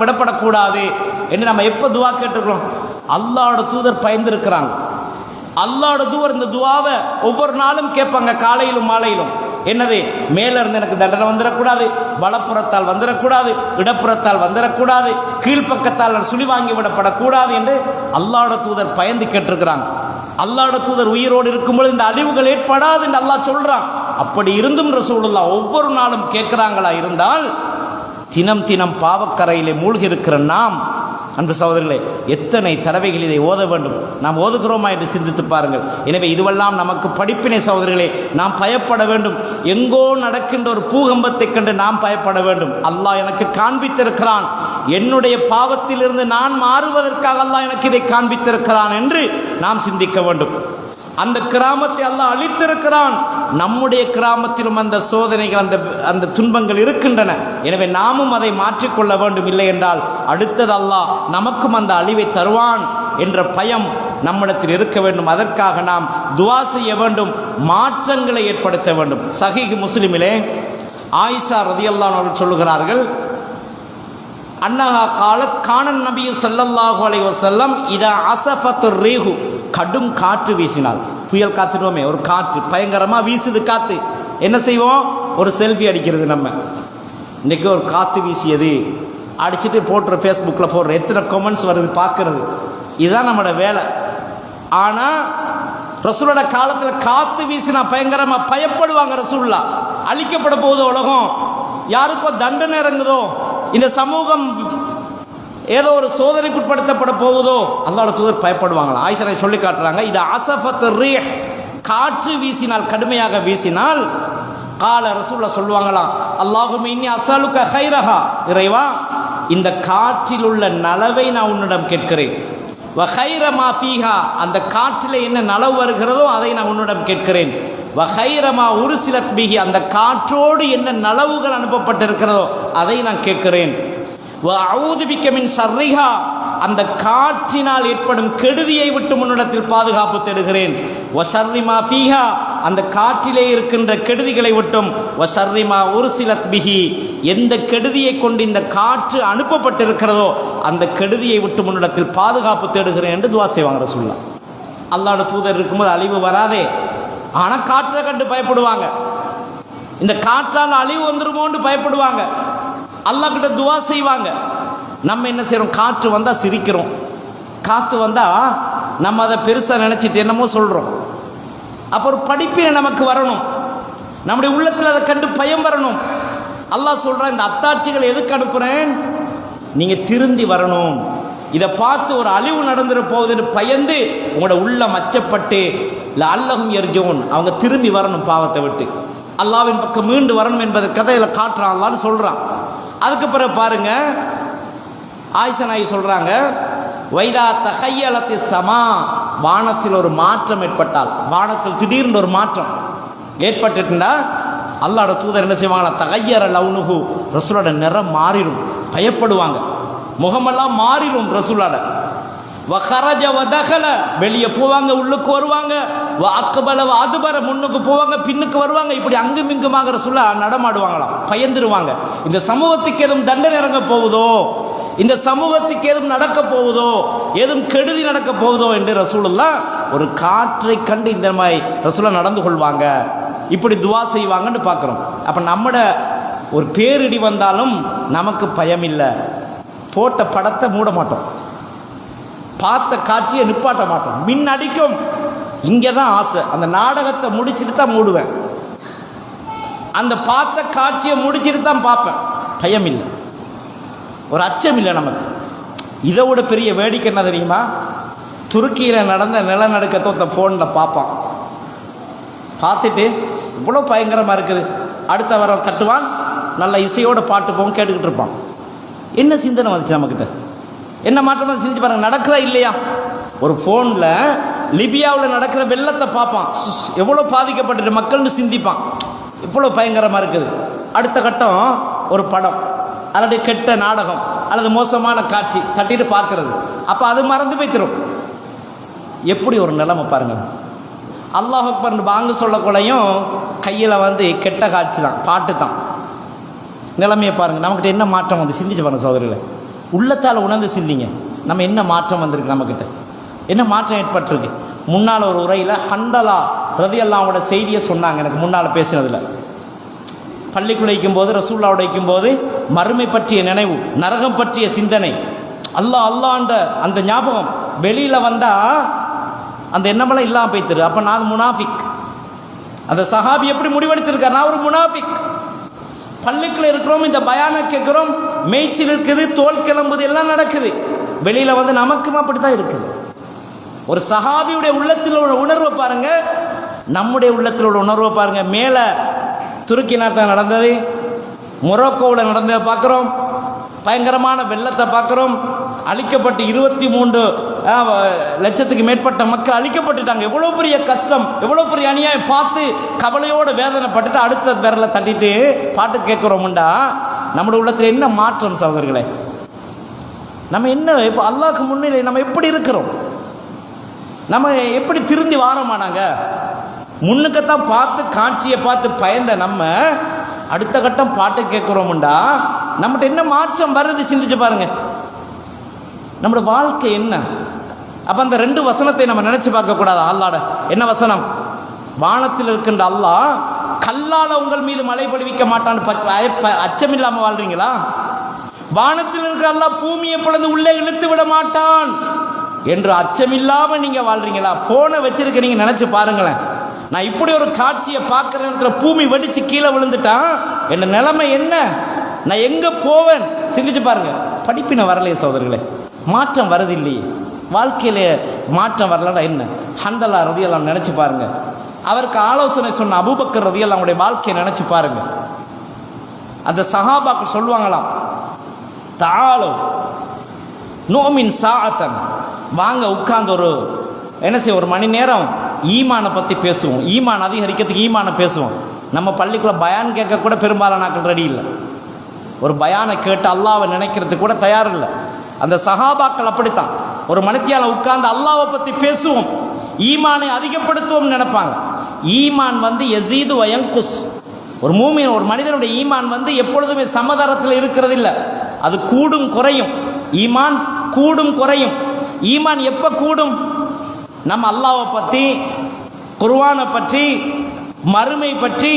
விடப்படக்கூடாது என்று நம்ம எப்போ துவா கேட்டுக்கிறோம்? அல்லாஹ்வோட தூதர் பயந்துருக்கிறாங்க. அல்லாஹ்வோட தூதர் இந்த துவாவை ஒவ்வொரு நாளும் கேட்பாங்க, காலையிலும் மாலையிலும். என்னது, மேல இருந்து எனக்கு தண்டனை வந்துடக்கூடாது, வலப்புறத்தால் வந்துடக்கூடாது, இடப்புறத்தால் வந்துடக்கூடாது, கீழ்ப்பக்கத்தால் சுழி வாங்கி விடப்படக்கூடாது என்று அல்லாஹ்வோட தூதர் பயந்து கேட்டிருக்கிறாங்க. அல்லாஹ்வோட தூதர் உயிரோடு இருக்கும்போது இந்த அழிவுகள் ஏற்படாது என்று அல்லாஹ் சொல்றான். அப்படி இருந்தும் ரசூலுல்லாஹ் ஒவ்வொரு நாளும் கேட்கிறாங்களா இருந்தால், தினம் தினம் பாவக்கரையிலே மூழ்கி இருக்கிற நாம், அன்பு சகோதரர்களே, எத்தனை தடவைகள் இதை ஓத வேண்டும், நாம் ஓதுகிறோமா என்று சிந்தித்து பாருங்கள். எனவே இதுவெல்லாம் நமக்கு படிப்பினை சகோதரர்களே. நாம் பயப்பட வேண்டும். எங்கோ நடக்கின்ற ஒரு பூகம்பத்தை கண்டு நாம் பயப்பட வேண்டும். அல்லாஹ் எனக்கு காண்பித்திருக்கிறான், என்னுடைய பாவத்திலிருந்து நான் மாறுவதற்காக அல்லாஹ் எனக்கு இதை காண்பித்திருக்கிறான் என்று நாம் சிந்திக்க வேண்டும். அந்த கிராமத்தை அல்லாஹ் அழித்திருக்கிறான். நம்முடைய கிராமத்திலும் அந்த சோதனைகள், அந்த துன்பங்கள் இருக்கின்றன. எனவே நாமும் அதை மாற்றிக்கொள்ள வேண்டும். இல்லை என்றால் அடுத்தது அல்லாஹ் நமக்கும் அந்த அழிவை தருவான் என்ற பயம் நம்மிடத்தில் இருக்க வேண்டும். அதற்காக நாம் துஆ செய்ய வேண்டும், மாற்றங்களை ஏற்படுத்த வேண்டும். சஹீஹ் முஸ்லிமிலே ஆயிஷா ரலியல்லாஹு அன்ஹா சொல்லுகிறார்கள், அன்னஹா காலத் கானன் நபி ஸல்லல்லாஹு அலைஹி வஸல்லம் இதா அஸஃபத்துர் ரீஹு, கடும் காற்று வீசினால், புயல் காத்துடுவோமே, ஒரு காற்று பயங்கரமாக வீசுது காற்று, என்ன செய்வோம்? ஒரு செல்ஃபி அடிக்கிறது. நம்ம இன்றைக்கி ஒரு காற்று வீசியது அடிச்சுட்டு போட்டுற, ஃபேஸ்புக்கில் போடுற, எத்தனை கமெண்ட்ஸ் வருது பார்க்குறது, இதுதான் நம்மளோட வேலை. ஆனால் ரசூலோட காலத்தில் காற்று வீசினா பயங்கரமாக பயப்படுவாங்க. ரசூல்லா அழிக்கப்பட போகுதோ உலகம், யாருக்கோ தண்டனை இறங்குதோ, இந்த சமூகம் ஏதோ ஒரு சோதனைக்குட்படுத்தப்பட போகுதோ, அல்லாஹ்வுடைய தூதர் பயப்படுவாங்களா. ஆயிஷா சொல்லி காட்டுறாங்க, இது அஸஃபத் ரீஹ், காற்று வீசினால், கடுமையாக வீசினால், கால ரசூலுல்லாஹ் சொல்லுவாங்களாம், அல்லாஹும்ம இன்னி அஸ்அலுக கைரஹா, இறைவா இந்த காற்றில் உள்ள நலவை நான் உன்னிடம் கேட்கிறேன். வ கைர மா ஃபீஹா, அந்த காற்றில் என்ன நலவு வருகிறதோ அதை நான் உன்னிடம் கேட்கிறேன். வ கைர மா உர்சிலத் பிஹி, அந்த காற்றோடு என்ன நலவுகள் அனுப்பப்பட்டிருக்கிறதோ அதை நான் கேட்கிறேன். வ அஊது பிக்க மின் ஷர்ரிஹா, அந்த காற்றினால் ஏற்படும் கெடுதியை விட்டு முன்னிடத்தில் பாதுகாப்பு தேடுகிறேன். வ ஷர்ரி மா ஃபீஹா, அந்த காற்றிலே இருக்கின்ற கெடுதிகளை விட்டும். வ ஷர்ரி மா உர்சிலத் பிஹி, எந்த கெடுதியை கொண்டு இந்த காற்று அனுப்பப்பட்டிருக்கிறதோ அந்த கெடுதியை விட்டு முன்னிடத்தில் பாதுகாப்பு தேடுகிறேன் என்று துஆ செய்வாங்க ரசூலுல்லாஹ். அல்லாஹ்வுடைய தூதர் இருக்கும்போது அழிவு வராதே, ஆனால் காற்றை கண்டு பயப்படுவாங்க. இந்த காற்றால் அழிவு வந்துருமோன்னு பயப்படுவாங்க. அல்லாஹ் கிட்ட துஆ செய்வாங்க. நம்ம என்ன செய்கிறோம்? காற்று வந்தால் சிரிக்கிறோம், காற்று வந்தால் நம்ம அதை பெருசாக நினச்சிட்டு என்னமோ சொல்கிறோம். அப்போ ஒரு படிப்பினை நமக்கு வரணும், நம்முடைய உள்ளத்தில் அதை கண்டு பயம் வரணும். அல்லாஹ் சொல்கிறான், இந்த அத்தாட்சிகளை எதுக்கு அனுப்புகிறேன்? நீங்கள் திருந்தி வரணும். இதை பார்த்து ஒரு அழிவு நடந்துட போகுதுன்னு பயந்து உங்களோட உள்ளம் அச்சப்பட்டு லஅல்லஹும் யர்ஜூன், அவங்க திரும்பி வரணும், பாவத்தை விட்டு அல்லாஹ்வின் பக்கம் மீண்டு வரணும் என்பதை கதையில் காட்டுறான், அல்லாஹ்னு சொல்கிறான். அதுக்கு பிறகு பாருங்க, ஆயிஷா நாயகி சொல்றாங்க, வைதா தஹய்யலத்தி ஸமா, வானத்தில் ஒரு மாற்றம் ஏற்பட்டால், வானத்தில் திடீர்னு ஒரு மாற்றம் ஏற்பட்டுட்டா அல்லாஹ்வுடைய தூதர் என்ன செய்வாங்களா, தகய்யர லவ்னுஹு, ரசூலோட நிறம் மாறிடும், பயப்படுவாங்க, முகமெல்லாம் மாறிடும் ரசூலோட. வ கரஜ வ தகல, வெளியே போவாங்க, உள்ளுக்கு வருவாங்க. வ அக்பல வ அதுபர, முன்னுக்கு போவாங்க, பின்னுக்கு வருவாங்க. இப்படி அங்கும் இங்குமாக ரசூலா நடமாடுவாங்களாம், பயந்துருவாங்க. இந்த சமூகத்துக்கு எதுவும் தண்டனை இறங்க போகுதோ, இந்த சமூகத்துக்கு எதுவும் நடக்க போகுதோ, எதுவும் கெடுதி நடக்க போகுதோ என்று ரசூலுல்லாஹ் ஒரு காற்றை கண்டு இந்த மாதிரி ரசூலா நடந்து கொள்வாங்க, இப்படி துஆ செய்வாங்கன்னு பார்க்குறோம். அப்போ நம்மட ஒரு பேரிடி வந்தாலும் நமக்கு பயம் இல்லை, போட்ட படத்தை மூட மாட்டோம், பார்த்த காட்சியை நிப்பாட்ட மாட்டோம். மின் அடிக்கும், இங்கே தான் ஆசை, அந்த நாடகத்தை முடிச்சுட்டு தான் மூடுவேன், அந்த பார்த்த காட்சியை முடிச்சுட்டு தான் பார்ப்பேன். பயம் இல்லை, ஒரு அச்சம் இல்லை நமக்கு. இதை விட பெரிய வேடிக்கை என்ன தெரியுமா? துருக்கியில் நடந்த நிலநடுக்கத்தை ஃபோனில் பார்ப்பான், பார்த்துட்டு இவ்வளோ பயங்கரமாக இருக்குது, அடுத்த வாரம் தட்டுவான், நல்ல இசையோட பாட்டு போகும், கேட்டுக்கிட்டு இருப்பான். என்ன சிந்தனை வந்துச்சு நம்மக்கிட்ட? என்ன மாற்றமாக செஞ்சு பாருங்கள், நடக்குதா இல்லையா? ஒரு ஃபோனில் லிபியாவில் நடக்கிற வெள்ளத்தை பார்ப்பான், எவ்வளோ பாதிக்கப்பட்டு மக்கள்னு சிந்திப்பான், இவ்வளோ பயங்கரமாக இருக்குது. அடுத்த கட்டம் ஒரு படம் அல்லது கெட்ட நாடகம் அல்லது மோசமான காட்சி தட்டிட்டு பார்க்கறது, அப்போ அது மறந்து போய் தரும். எப்படி ஒரு நிலைமை பாருங்கள். அல்லாஹ் அக்பர் வாங்க சொல்லக்குள்ளையும் கையில் வந்து கெட்ட காட்சி தான், பாட்டு தான். நிலைமையை பாருங்கள், நம்மக்கிட்ட என்ன மாற்றம் வந்து சிந்திச்சு பாருங்கள் சகோதரிகளை, உள்ளத்தால் உணர்ந்து சிந்திங்க. நம்ம என்ன மாற்றம் வந்திருக்கு, நம்மக்கிட்ட என்ன மாற்றம் ஏற்பட்டிருக்கு. முன்னால் ஒரு உரையில் ஹண்டலா ரலியல்லாஹு அன்ஹு செய்தியை சொன்னாங்க எனக்கு முன்னால் பேசினதில். பள்ளிக்குள்ள வைக்கும்போது, ரசூலுல்லாஹ் வைக்கும்போது மறுமை பற்றிய நினைவு, நரகம் பற்றிய சிந்தனை, அல்லாஹ் அல்லாஹ்ன்ற அந்த ஞாபகம் வெளியில் வந்தால் அந்த எண்ணமெல்லாம் இல்லாமல் போய்த்திரு. அப்போ நான் முனாஃபிக். அந்த சஹாபி எப்படி முடிவெடுத்திருக்கார், நான் ஒரு முனாஃபிக். பள்ளிக்குள்ள இருக்கிறோம், இந்த பயானை கேட்குறோம், மேய்ச்சல் இருக்குது, தோல் கிளம்புது, எல்லாம் நடக்குது. வெளியில் வந்து நமக்கும் அப்படி தான் இருக்குது. ஒரு சஹாபியுடைய உள்ளத்தில் உள்ள உணர்வை பாருங்க, நம்முடைய உள்ளத்தில் உள்ள உணர்வை பாருங்க. மேலே துருக்கி நாட்டில் நடந்தது, மொரோக்கோவில் நடந்ததை பார்க்குறோம், பயங்கரமான வெள்ளத்தை பார்க்குறோம். அழிக்கப்பட்டு 23 லட்சத்துக்கு மேற்பட்ட மக்கள் அழிக்கப்பட்டுட்டாங்க. எவ்வளோ பெரிய கஷ்டம், எவ்வளோ பெரிய அநியாயம் பார்த்து கவலையோட வேதனைப்பட்டுட்டு அடுத்த விரலை தட்டிட்டு பாட்டு கேட்குறோம்டா நம்முடைய உள்ளத்தில் என்ன மாற்றம் சகோதரர்களே? நம்ம என்ன இப்போ அல்லாஹ்க்கு முன்னிலை நம்ம எப்படி இருக்கிறோம்? நம்ம எப்படி திருந்தி வாரோமானாங்க? முன்னுக்கத்தான் பார்த்து காட்சியை பார்த்து பயந்த நம்ம அடுத்த கட்டம் பாட்டு கேட்குறோம்டா நம்மகிட்ட என்ன மாற்றம் வருது சிந்திச்சு பாருங்க. நம்மளோட வாழ்க்கை என்ன? அப்போ அந்த 2 வசனத்தை நம்ம நினைச்சு பார்க்கக்கூடாது. அல்லாட என்ன வசனம்? வானத்தில் இருக்கின்ற அல்லாஹ் கல்லால் உங்கள் மீது மழை பொழிவிக்க மாட்டான்னு அச்சம் இல்லாமல் வாழ்றீங்களா? வானத்தில் இருக்கிற அல்லாஹ் பூமியை பிளந்து உள்ளே இழுத்து விட மாட்டான் என்று அச்சமில்லாமல் நீங்கள் வாழ்றீங்களா? ஃபோனை வச்சிருக்க நீங்கள் நினச்சி பாருங்களேன். நான் இப்படி ஒரு காட்சியை பார்க்குற நேரத்தில் பூமி வெடித்து கீழே விழுந்துட்டான், என் நிலைமை என்ன? நான் எங்கே போவேன்? சிந்திச்சு பாருங்க. படிப்பின வரலையே சகோதரர்களே, மாற்றம் வரதில்லையே. வாழ்க்கையிலே மாற்றம் வரலன்னா என்ன? ஹந்தலா ரதியெல்லாம் நினச்சி பாருங்க. அவருக்கு ஆலோசனை சொன்ன அபூபக்கர் ரதியெல்லாம் அவங்களுடைய வாழ்க்கையை நினச்சி பாருங்க. அந்த சஹாபாக்கள் சொல்லுவாங்களாம், தாளோ நோமின் சாத்தன், வாங்க உட்கார்ந்து ஒரு மணி நேரம் ஈமானை பற்றி பேசுவோம். ஈமான் அதிகரிக்கிறதுக்கு ஈமானை பேசுவோம். நம்ம பள்ளிக்குள்ளே பயான் கேட்க கூட பெரும்பாலான நாட்கள் ரெடி இல்லை. ஒரு பயானை கேட்டு அல்லாவை நினைக்கிறதுக்கு கூட தயார் இல்லை. அந்த சஹாபாக்கள் அப்படித்தான். ஒரு மணித்தியால உட்கார்ந்து அல்லாவை பற்றி பேசுவோம், ஈமானை அதிகப்படுத்துவோம் நினைப்பாங்க. ஈமான் யஸீது வயங்குஸ். ஒரு மூமின், ஒரு மனிதனுடைய ஈமான் எப்பொழுதுமே சமதரத்தில் இருக்கிறது இல்லை, அது கூடும் குறையும். ஈமான் கூடும் குறையும். ஈமான் எப்போ கூடும்? நம்ம அல்லாவை பற்றி, குர்ஆனை பற்றி, மறுமை பற்றி,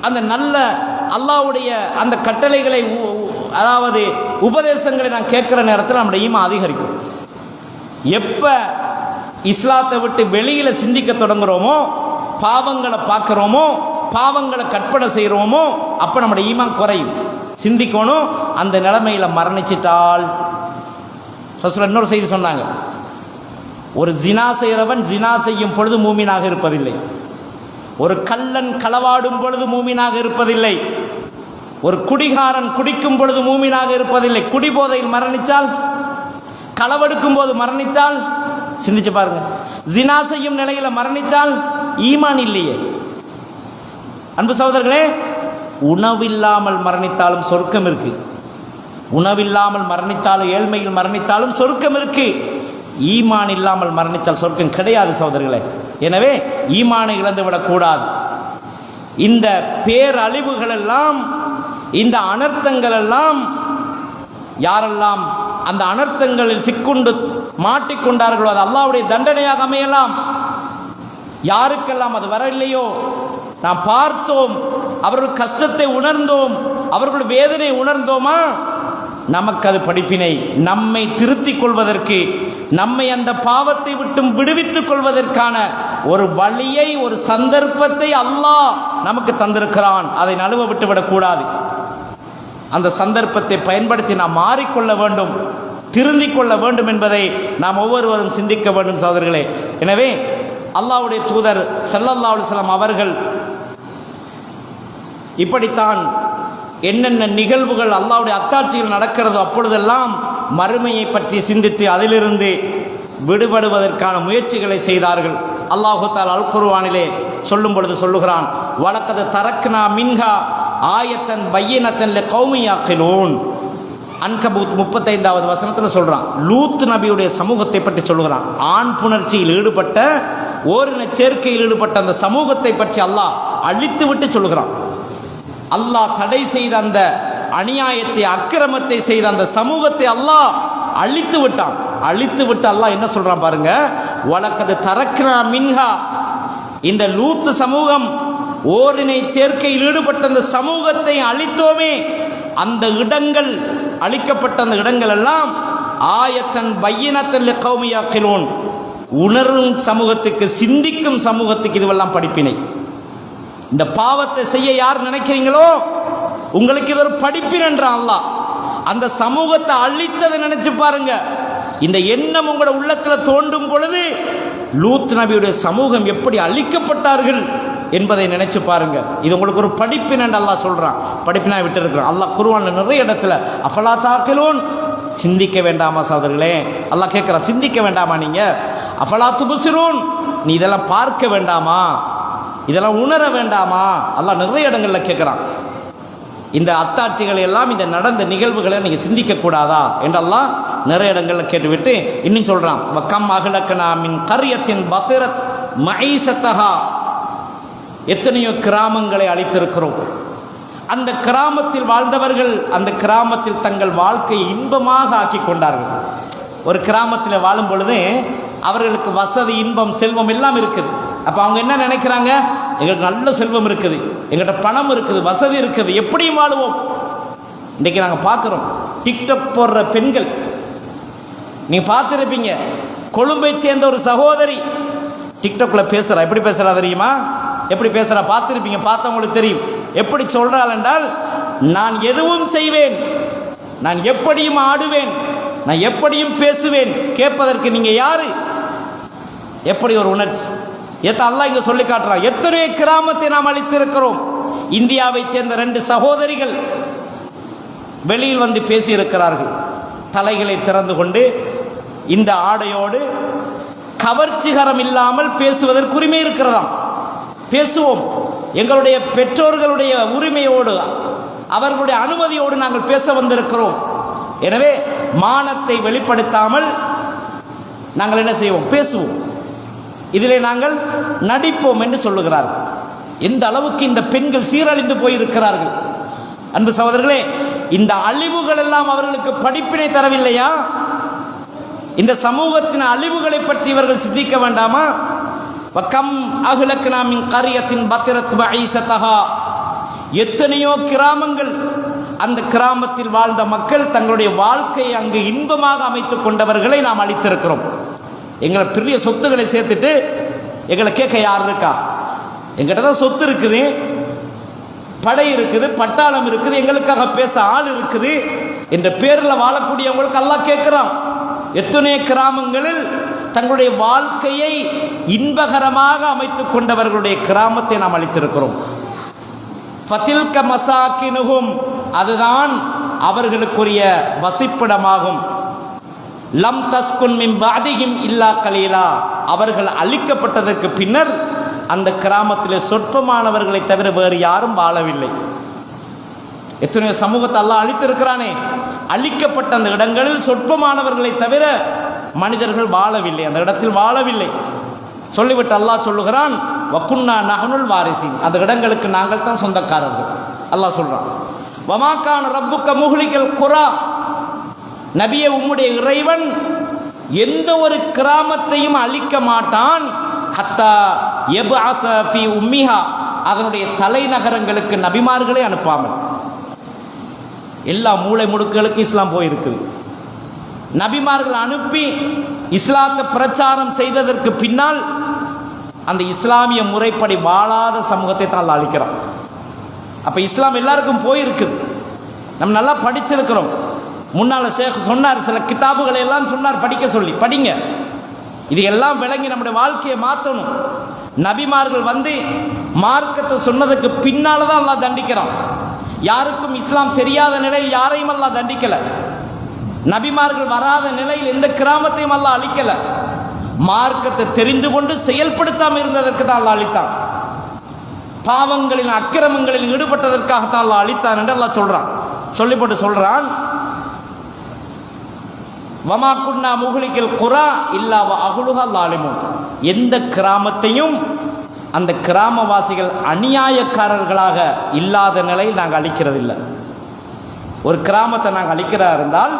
அந்த நல்ல அல்லாஹ்வுடைய அந்த கட்டளைகளை, அதாவது உபதேசங்களை நான் கேட்குற நேரத்தில் நம்முடைய ஈமான் அதிகரிக்கும். எப்போ இஸ்லாத்தை விட்டு வெளியில் சிந்திக்க தொடங்குகிறோமோ, பாவங்களை பார்க்குறோமோ, பாவங்களை கற்பனை செய்கிறோமோ, அப்போ நம்முடைய ஈமான் குறையும். சிந்திக்கணும். அந்த நிலைமையில் மரணிச்சிட்டால் ரசூல் இன்னொரு செய்தி சொன்னாங்க, ஒரு ஜினா செய்கிறவன் ஜினா செய்யும் பொழுது மூமினாக இருப்பதில்லை. ஒரு கள்ளன் களவாடும் பொழுது மூமினாக இருப்பதில்லை. ஒரு குடிகாரன் குடிக்கும் பொழுது மூமினாக இருப்பதில்லை. குடிபோதையில் மரணித்தால், களவெடுக்கும் போது மரணித்தால், சிந்திச்சு பாருங்க. ஜினா செய்யும் நிலையில் மரணித்தால் ஈமான் இல்லையே. அன்பு சகோதரர்களே, உணவில்லாமல் மரணித்தாலும் சொர்க்கம் இருக்கு. உணவில்லாமல் மரணித்தாலும், ஏழ்மையில் மரணித்தாலும் சொர்க்கம் இருக்கு. ஈமான் இல்லாமல் மரணித்தால் சொர்க்கம் கிடையாது சகோதரர்களே. எனவே ஈமானை இழந்துவிடக்கூடாது. இந்த பேரழிவுகள் எல்லாம், இந்த அனர்த்தங்கள் எல்லாம், யாரெல்லாம் அந்த அனர்த்தங்களில் சிக்குண்டு மாட்டிக்கொண்டார்களோ அது அல்லாஹ்வுடைய தண்டனையாக அமையலாம். யாருக்கெல்லாம் அது வரவில்லையோ, நாம் பார்த்தோம், அவர்கள் கஷ்டத்தை உணர்ந்தோம், அவர்கள் வேதனை உணர்ந்தோமா, நமக்கு அது படிப்பினை. நம்மை திருத்திக் கொள்வதற்கு, நம்மை அந்த பாவத்தை விட்டும் விடுவித்துக் கொள்வதற்கான ஒரு வழியை, ஒரு சந்தர்ப்பத்தை அல்லாஹ் நமக்கு தந்திருக்கிறான். அதை நழுவ விட்டுவிடக்கூடாது. அந்த சந்தர்ப்பத்தை பயன்படுத்தி நாம் மாறிக்கொள்ள வேண்டும், திருந்திக் கொள்ள வேண்டும் என்பதை நாம் ஒவ்வொருவரும் சிந்திக்க வேண்டும் சகோதரர்களே. எனவே அல்லாஹ்வுடைய தூதர் ஸல்லல்லாஹு அலைஹி வஸல்லம் அவர்கள் இப்படித்தான் என்னென்ன நிகழ்வுகள் அல்லாஹ்வுடைய அத்தாட்சியில் நடக்கிறதோ அப்பொழுதெல்லாம் மறுமையை பற்றி சிந்தித்து அதிலிருந்து விடுபடுவதற்கான முயற்சிகளை செய்தார்கள். அல்லாஹு தஆலா அல் குர்ஆனிலே சொல்லும் பொழுது சொல்லுகிறான், வலக்கத் தரக்னா மின்ஹா ஆயத்தன் பையினத்தன் லிகௌமி யாக்கிலூன். அன்கபூத் 35வது வசனத்தில் சொல்கிறான். லூத் நபியுடைய சமூகத்தை பற்றி சொல்லுகிறான். ஆண் புணர்ச்சியில் ஈடுபட்ட, ஓரின சேர்க்கையில் ஈடுபட்ட அந்த சமூகத்தை பற்றி அல்லாஹ் அழித்து விட்டு சொல்லுகிறான். அல்லாஹ் தடை செய்த அந்த அநியாயத்தை, அக்கிரமத்தை செய்த அந்த சமூகத்தை அல்லாஹ் அழித்து விட்டான். அழித்து விட்டு அல்லாஹ் என்ன சொல்றான் பாருங்க, வலக்கது தரக்னா மின்ஹா, இந்த லூத் சமூகம், ஓரினை சேர்க்கையில் ஈடுபட்ட அந்த சமூகத்தை அழித்தோமே, அந்த இடங்கள், அழிக்கப்பட்ட அந்த இடங்கள் எல்லாம் ஆயத்தன் பையினத்தன் லிகௌமி யாக்கிலூன், உணரும் சமூகத்துக்கு, சிந்திக்கும் சமூகத்துக்கு இதுவெல்லாம் படிப்பினை. இந்த பாவத்தை செய்ய யார் நினைக்கிறீங்களோ உங்களுக்கு இது ஒரு படிப்பின் என்றான் அல்லாஹ். அந்த சமூகத்தை அழித்ததை நினைச்சு பாருங்க. இந்த எண்ணம் உங்களோட உள்ளத்தில் தோண்டும் பொழுது லூத் நபியுடைய சமூகம் எப்படி அழிக்கப்பட்டார்கள் என்பதை நினைச்சு பாருங்க. இது உங்களுக்கு ஒரு படிப்பினை அல்லாஹ் சொல்றான். படிப்பினா விட்டு இருக்கிறான். அல்லாஹ் குர்ஆன்ல நிறைய இடத்துல அஃபலா தாக்கிலூன், சிந்திக்க வேண்டாமா சகோதரர்களே? அல்லாஹ் கேட்கிறான், சிந்திக்க வேண்டாமா நீங்க? அஃபலா துபசிரூன், நீ இதெல்லாம் பார்க்க வேண்டாமா, இதெல்லாம் உணர வேண்டாமா? அல்லாஹ் நிறைய இடங்கள்ல கேட்கிறான். இந்த அத்தாட்சிகளை எல்லாம், இந்த நடந்த நிகழ்வுகளை நீங்க சிந்திக்க கூடாதா என்றெல்லாம் நிறைய இடங்கள்ல கேட்டுவிட்டு இன்னும் சொல்றான், வக்கம் அஹ்லக்னா மின் கர்யத்தின் பத்திரத் மஈசத்தஹா, எத்தனையோ கிராமங்களை அழித்திருக்கிறோம். அந்த கிராமத்தில் வாழ்ந்தவர்கள் அந்த கிராமத்தில் தங்கள் வாழ்க்கையை இன்பமாக ஆக்கி கொண்டார்கள். ஒரு கிராமத்தில் வாழும் பொழுது அவர்களுக்கு வசதி, இன்பம், செல்வம் எல்லாம் இருக்குது. அப்போ அவங்க என்ன நினைக்கிறாங்க, எங்களுக்கு நல்ல செல்வம் இருக்குது, எங்கள்கிட்ட பணம் இருக்குது, வசதி இருக்குது, எப்படியும் வாழுவோம். இன்றைக்கி நாங்கள் பார்க்குறோம் டிக்டாக் போடுற பெண்கள், நீங்கள் பார்த்துருப்பீங்க. கொழும்பை சேர்ந்த ஒரு சகோதரி டிக்டாக்ல பேசுகிறா. எப்படி பேசுகிறா தெரியுமா? எப்படி பேசுகிறா பார்த்துருப்பீங்க, பார்த்தவங்களுக்கு தெரியும். எப்படி சொல்கிறாள் என்றால், நான் எதுவும் செய்வேன், நான் எப்படியும் ஆடுவேன், நான் எப்படியும் பேசுவேன், கேட்பதற்கு நீங்கள் யாரு? எப்படி ஒரு உணர்ச்சி! அல்லாஹ் இங்கே சொல்லி காட்டுறான். எத்தனை கிராமத்தை நாம் அளித்திருக்கிறோம். இந்தியாவை சேர்ந்த 2 சகோதரிகள் வெளியில் வந்து பேசியிருக்கிறார்கள். தலைகளை திறந்து கொண்டு இந்த ஆடையோடு கவர்ச்சிகரம் இல்லாமல் பேசுவதற்கு உரிமை இருக்கிறதாம். பேசுவோம், எங்களுடைய பெற்றோர்களுடைய உரிமையோடு, அவர்களுடைய அனுமதியோடு நாங்கள் பேச வந்திருக்கிறோம். எனவே மானத்தை வெளிப்படுத்தாமல் நாங்கள் என்ன செய்வோம்? பேசுவோம். இதிலே நாங்கள் நடிப்போம் என்று சொல்லுகிறார்கள். எந்த அளவுக்கு இந்த பெண்கள் சீரழிந்து போயிருக்கிறார்கள். அன்பு சகோதரர்களே, இந்த அழிவுகள் எல்லாம் அவர்களுக்கு படிப்பினை தரவில்லையா? இந்த சமூகத்தின் அழிவுகளை பற்றி இவர்கள் சிந்திக்க வேண்டாமா? வக்கம் அஹ்லக்னா மின் கர்யத்தின் பத்திரத் மஈசத்தஹா, எத்தனையோ கிராமங்கள், அந்த கிராமத்தில் வாழ்ந்த மக்கள் தங்களுடைய வாழ்க்கையை அங்கு இன்பமாக அமைத்துக் கொண்டவர்களை நாம் அளித்திருக்கிறோம். எங்களை பெரிய சொத்துக்களை சேர்த்துட்டு எங்களை கேட்க யார் இருக்கா? எங்கிட்ட தான் சொத்து இருக்குது, படை இருக்குது, பட்டாளம் இருக்குது, எங்களுக்காக பேச ஆள் இருக்குது என்ற பேரில் வாழக்கூடியவங்களுக்கு அல்லாஹ் கேட்கிறான். எத்தனை கிராமங்களில் தங்களுடைய வாழ்க்கையை இன்பகரமாக அமைத்துக் கொண்டவர்களுடைய கிராமத்தை நாம் அளித்திருக்கிறோம். ஃபதில்க மசாக்கினுஹும், அதுதான் அவர்களுக்குரிய வசிப்பிடமாகும். லம் தஸ்குன் மின் பாதிஹிம் இல்லா கலீலா, அவர்கள் அழிக்கப்பட்டதற்கு பின்னர் அந்த கிராமத்தில் சொற்பமானவர்களை தவிர வேறு யாரும் வாழவில்லை. எத்தனையோ சமூகத்தை அல்லாஹ் அழித்திருக்கிறானே, அழிக்கப்பட்ட அந்த இடங்களில் சொற்பமானவர்களை தவிர மனிதர்கள் வாழவில்லை, அந்த இடத்தில் வாழவில்லை. சொல்லிவிட்டு அல்லாஹ் சொல்லுகிறான், வக்குன்னா நஹனுல் வாரிசின், அந்த இடங்களுக்கு நாங்கள் தான் சொந்தக்காரர்கள். அல்லாஹ் சொல்றான், வமாக்கான ரப்புக்க முஹ்லிகல் குரா, நபியே உம்முடைய இறைவன் எந்த ஒரு கிராமத்தையும் அழிக்க மாட்டான். ஹத்தா யப்அஸ ஃபீ உம்மிஹா, அதனுடைய தலைநகரங்களுக்கு நபிமார்களை அனுப்பாமல். எல்லா மூளை முடுக்குகளுக்கு இஸ்லாம் போயிருக்குது. நபிமார்கள் அனுப்பி இஸ்லாத்தை பிரச்சாரம் செய்ததற்கு பின்னால் அந்த இஸ்லாமிய முறைப்படி வாழாத சமூகத்தை தான் அழிக்கிறான். அப்போ இஸ்லாம் எல்லாருக்கும் போயிருக்குது. நம்ம நல்லா படிச்சிருக்கிறோம். முன்னால் ஷேக் சொன்னார், சில கிதாபுகளை எல்லாம் சொன்னார் படிக்க சொல்லி, படிங்க. இது எல்லாம் விளங்கி நம்முடைய வாழ்க்கையை மாற்றணும். நபிமார்கள் வந்து மார்க்கத்தை சொன்னதுக்கு பின்னால தான் அல்லாஹ் தண்டிக்கிறான். யாருக்கும் இஸ்லாம் தெரியாத நிலையில் யாரையும் அல்லாஹ் தண்டிக்கல. நபிமார்கள் வராத நிலையில் எந்த கிராமத்தையும் அல்லாஹ் அழிக்கல. மார்க்கத்தை தெரிந்து கொண்டு செயல்படுத்தாமல் இருந்ததற்கு தான் அல்லாஹ் அழித்தான். பாவங்களின் அக்கிரமங்களில் ஈடுபட்டதற்காகத்தான் அல்லாஹ் அழித்தான் என்று அல்லாஹ் சொல்றான். சொல்லிப்பட்டு சொல்றான், வமா குன்னா முஹ்லிகல் குரா இல்லா வ அஹ்லுஹா ஸாலிமூன், எந்த கிராமத்தையும் அந்த கிராமவாசிகள் அநியாயக்காரர்களாக இல்லாத நிலையில் நாங்கள் அழிக்கிறதில்லை. ஒரு கிராமத்தை நாங்கள் அழிக்கிறதா இருந்தால்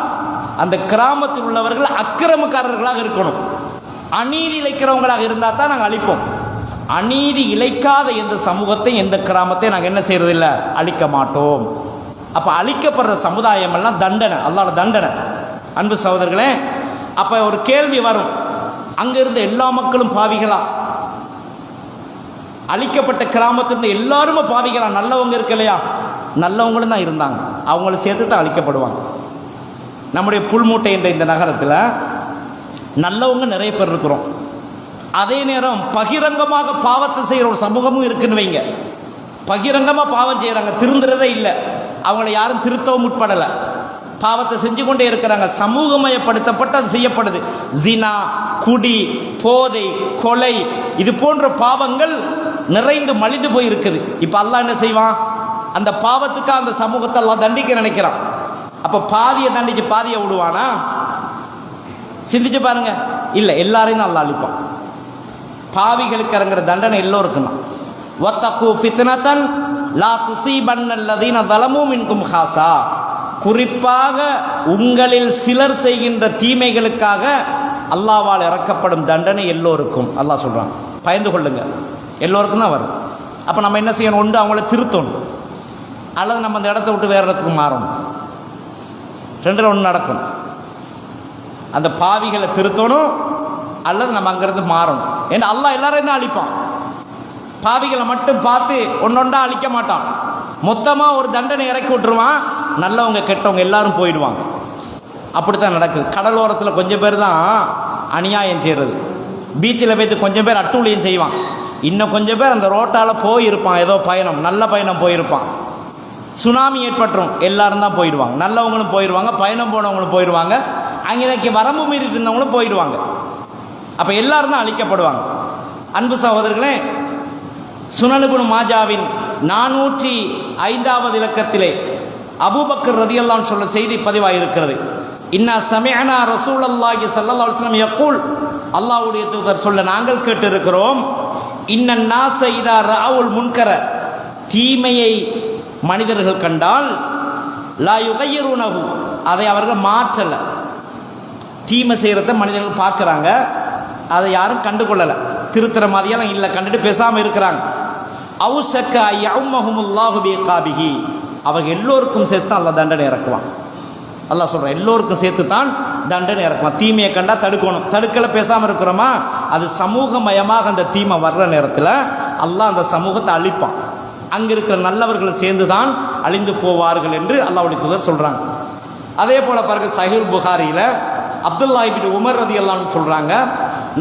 அந்த கிராமத்தில் உள்ளவர்கள் அக்கிரமக்காரர்களாக இருக்கணும். அநீதி இழைக்கிறவங்களாக இருந்தால் தான் நாங்கள் அழிப்போம். அநீதி இழைக்காத எந்த சமூகத்தை, எந்த கிராமத்தை நாங்கள் என்ன செய்யறதில்லை, அழிக்க மாட்டோம். அப்போ அழிக்கப்படுற சமுதாயம் எல்லாம் தண்டனை, அல்லாஹ்வோட தண்டனை. அன்பு சகோதரர்களே, அப்போ ஒரு கேள்வி வரும், அங்கிருந்த எல்லா மக்களும் பாவிகளா? அழிக்கப்பட்ட கிராமத்திலிருந்து எல்லாருமே பாவிகளா? நல்லவங்க இருக்கு இல்லையா? நல்லவங்களும் தான் இருந்தாங்க, அவங்கள சேர்த்து தான் அழிக்கப்படுவாங்க. நம்முடைய புல்மூட்டை என்ற இந்த நகரத்தில் நல்லவங்க நிறைய பேர் இருக்கிறோம். அதே நேரம் பகிரங்கமாக பாவத்தை செய்கிற ஒரு சமூகமும் இருக்குன்னு வைங்க. பகிரங்கமாக பாவம் செய்கிறாங்க, திருந்துறதே இல்லை, அவங்கள யாரும் திருத்தவும் முற்படலை, பாவத்தை செஞ்சு கொண்டே இருக்கிறாங்க. சமூகமயப்படுத்தப்பட்டு அது செய்யப்படுது. ஜினா, குடி, போதை, கொலை, இது போன்ற பாவங்கள் நிறைந்து மலிந்து போய் இருக்குது. இப்போ அல்லாஹ் என்ன செய்வான்? அந்த பாவத்துக்கு அந்த சமூகத்தை எல்லாம் தண்டிக்க நினைக்கிறான். அப்போ பாதியை தண்டிச்சு பாதியை விடுவானா? சிந்திச்சு பாருங்க. இல்லை, எல்லாரையும் தான் அல்லாஹ் அழிப்பான். பாவிகளுக்கு இறங்குற தண்டனை எல்லோருக்கும் தான். வத்தகு ஃபித்னதன் லா துஸீபன்னல்லதீன ஸலமூ மின்கும் ஹாஸா. குறிப்பாக உங்களில் சிலர் செய்கின்ற தீமைகளுக்காக அல்லாஹ்வால் இறக்கப்படும் தண்டனை எல்லோருக்கும். அல்லாஹ் சொல்றான், பயந்து கொள்ளுங்க, எல்லோருக்கும் தான் வரும். அப்போ நம்ம என்ன செய்யணும்? ஒன்று அவங்கள திருத்தணும், அல்லது நம்ம அந்த இடத்த விட்டு வேறு இடத்துக்கு மாறணும். ரெண்டில் ஒன்று நடக்கணும். அந்த பாவிகளை திருத்தணும், அல்லது நம்ம அங்கிருந்து மாறணும். ஏன்னா அல்லாஹ் எல்லாரையும் தான் அழிப்பான். பாவிகளை மட்டும் பார்த்து ஒன்னொண்டா அழிக்க மாட்டான். மொத்தமாக ஒரு தண்டனை இறக்கி விட்டுருவான், நல்லவங்க கெட்டவங்க எல்லாரும் போயிடுவாங்க. அப்படித்தான் நடக்குது. கடலோரத்தில் கொஞ்சம் பேர் தான் அநியாயம் செய்கிறது. பீச்சில் போய்த்து கொஞ்சம் பேர் அட்டூழியம் செய்வான். இன்னும் கொஞ்சம் பேர் அந்த ரோட்டால் போயிருப்பான், ஏதோ பயணம், நல்ல பயணம் போயிருப்பான். சுனாமி ஏற்பட்டுரும், எல்லாரும் தான் போயிடுவாங்க. நல்லவங்களும் போயிடுவாங்க, பயணம் போனவங்களும் போயிடுவாங்க, அங்கே வரம்பு மீறிட்டு இருந்தவங்களும் போயிடுவாங்க. அப்போ எல்லாரும் தான் அழிக்கப்படுவாங்க. அன்பு சகோதரர்களே, சுனன் இப்னு மாஜாவின் 405வது இலக்கத்திலே அபூபக்கர் ரலியல்லாஹு அன்ஹு சொல்ல செய்தி பதிவாயிருக்கிறது. இன்னா சமிஅனா ரசூலல்லாஹி ஸல்லல்லாஹு அலைஹி வஸல்லம் யகூல், அல்லாஹ்வுடைய தூதர் சொல்ல நாங்கள் கேட்டிருக்கிறோம். இன்னன் நாஸ இதா ரஅவுல் முன்கர, தீமையை மனிதர்கள் கண்டால் லா யுகையிருனஹு, அதை அவர்கள் மாற்றலை. தீமை செய்கிறத மனிதர்கள் பார்க்குறாங்க, அதை யாரும் கண்டுகொள்ளலை, திருத்துற மாதிரியெல்லாம் இல்லை, கண்டுட்டு பேசாமல் இருக்கிறாங்க. அவுஷக்க யௌமஹுமுல்லாஹு பிகாபிஹி, அவங்க எல்லோருக்கும் சேர்த்து அல்லாஹ் தண்டனை இறக்குவான். அல்லாஹ் சொல்கிறான், எல்லோருக்கும் சேர்த்து தான் தண்டனை இறக்குவான். தீமையை கண்டா தடுக்கணும், தடுக்கலை பேசாமல் இருக்கிறோமா, அது சமூகமயமாக அந்த தீமை வர்ற நேரத்தில் அல்லாஹ் அந்த சமூகத்தை அழிப்பான். அங்கே இருக்கிற நல்லவர்கள் சேர்ந்து தான் அழிந்து போவார்கள் என்று அல்லாஹ்வுடைய தூதர் சொல்கிறாங்க. அதே போல் பாருங்க, சஹீஹ் புகாரியில் அப்துல்லா இப்னு உமர் ரலியல்லாஹு அன்ஹு சொல்கிறாங்க,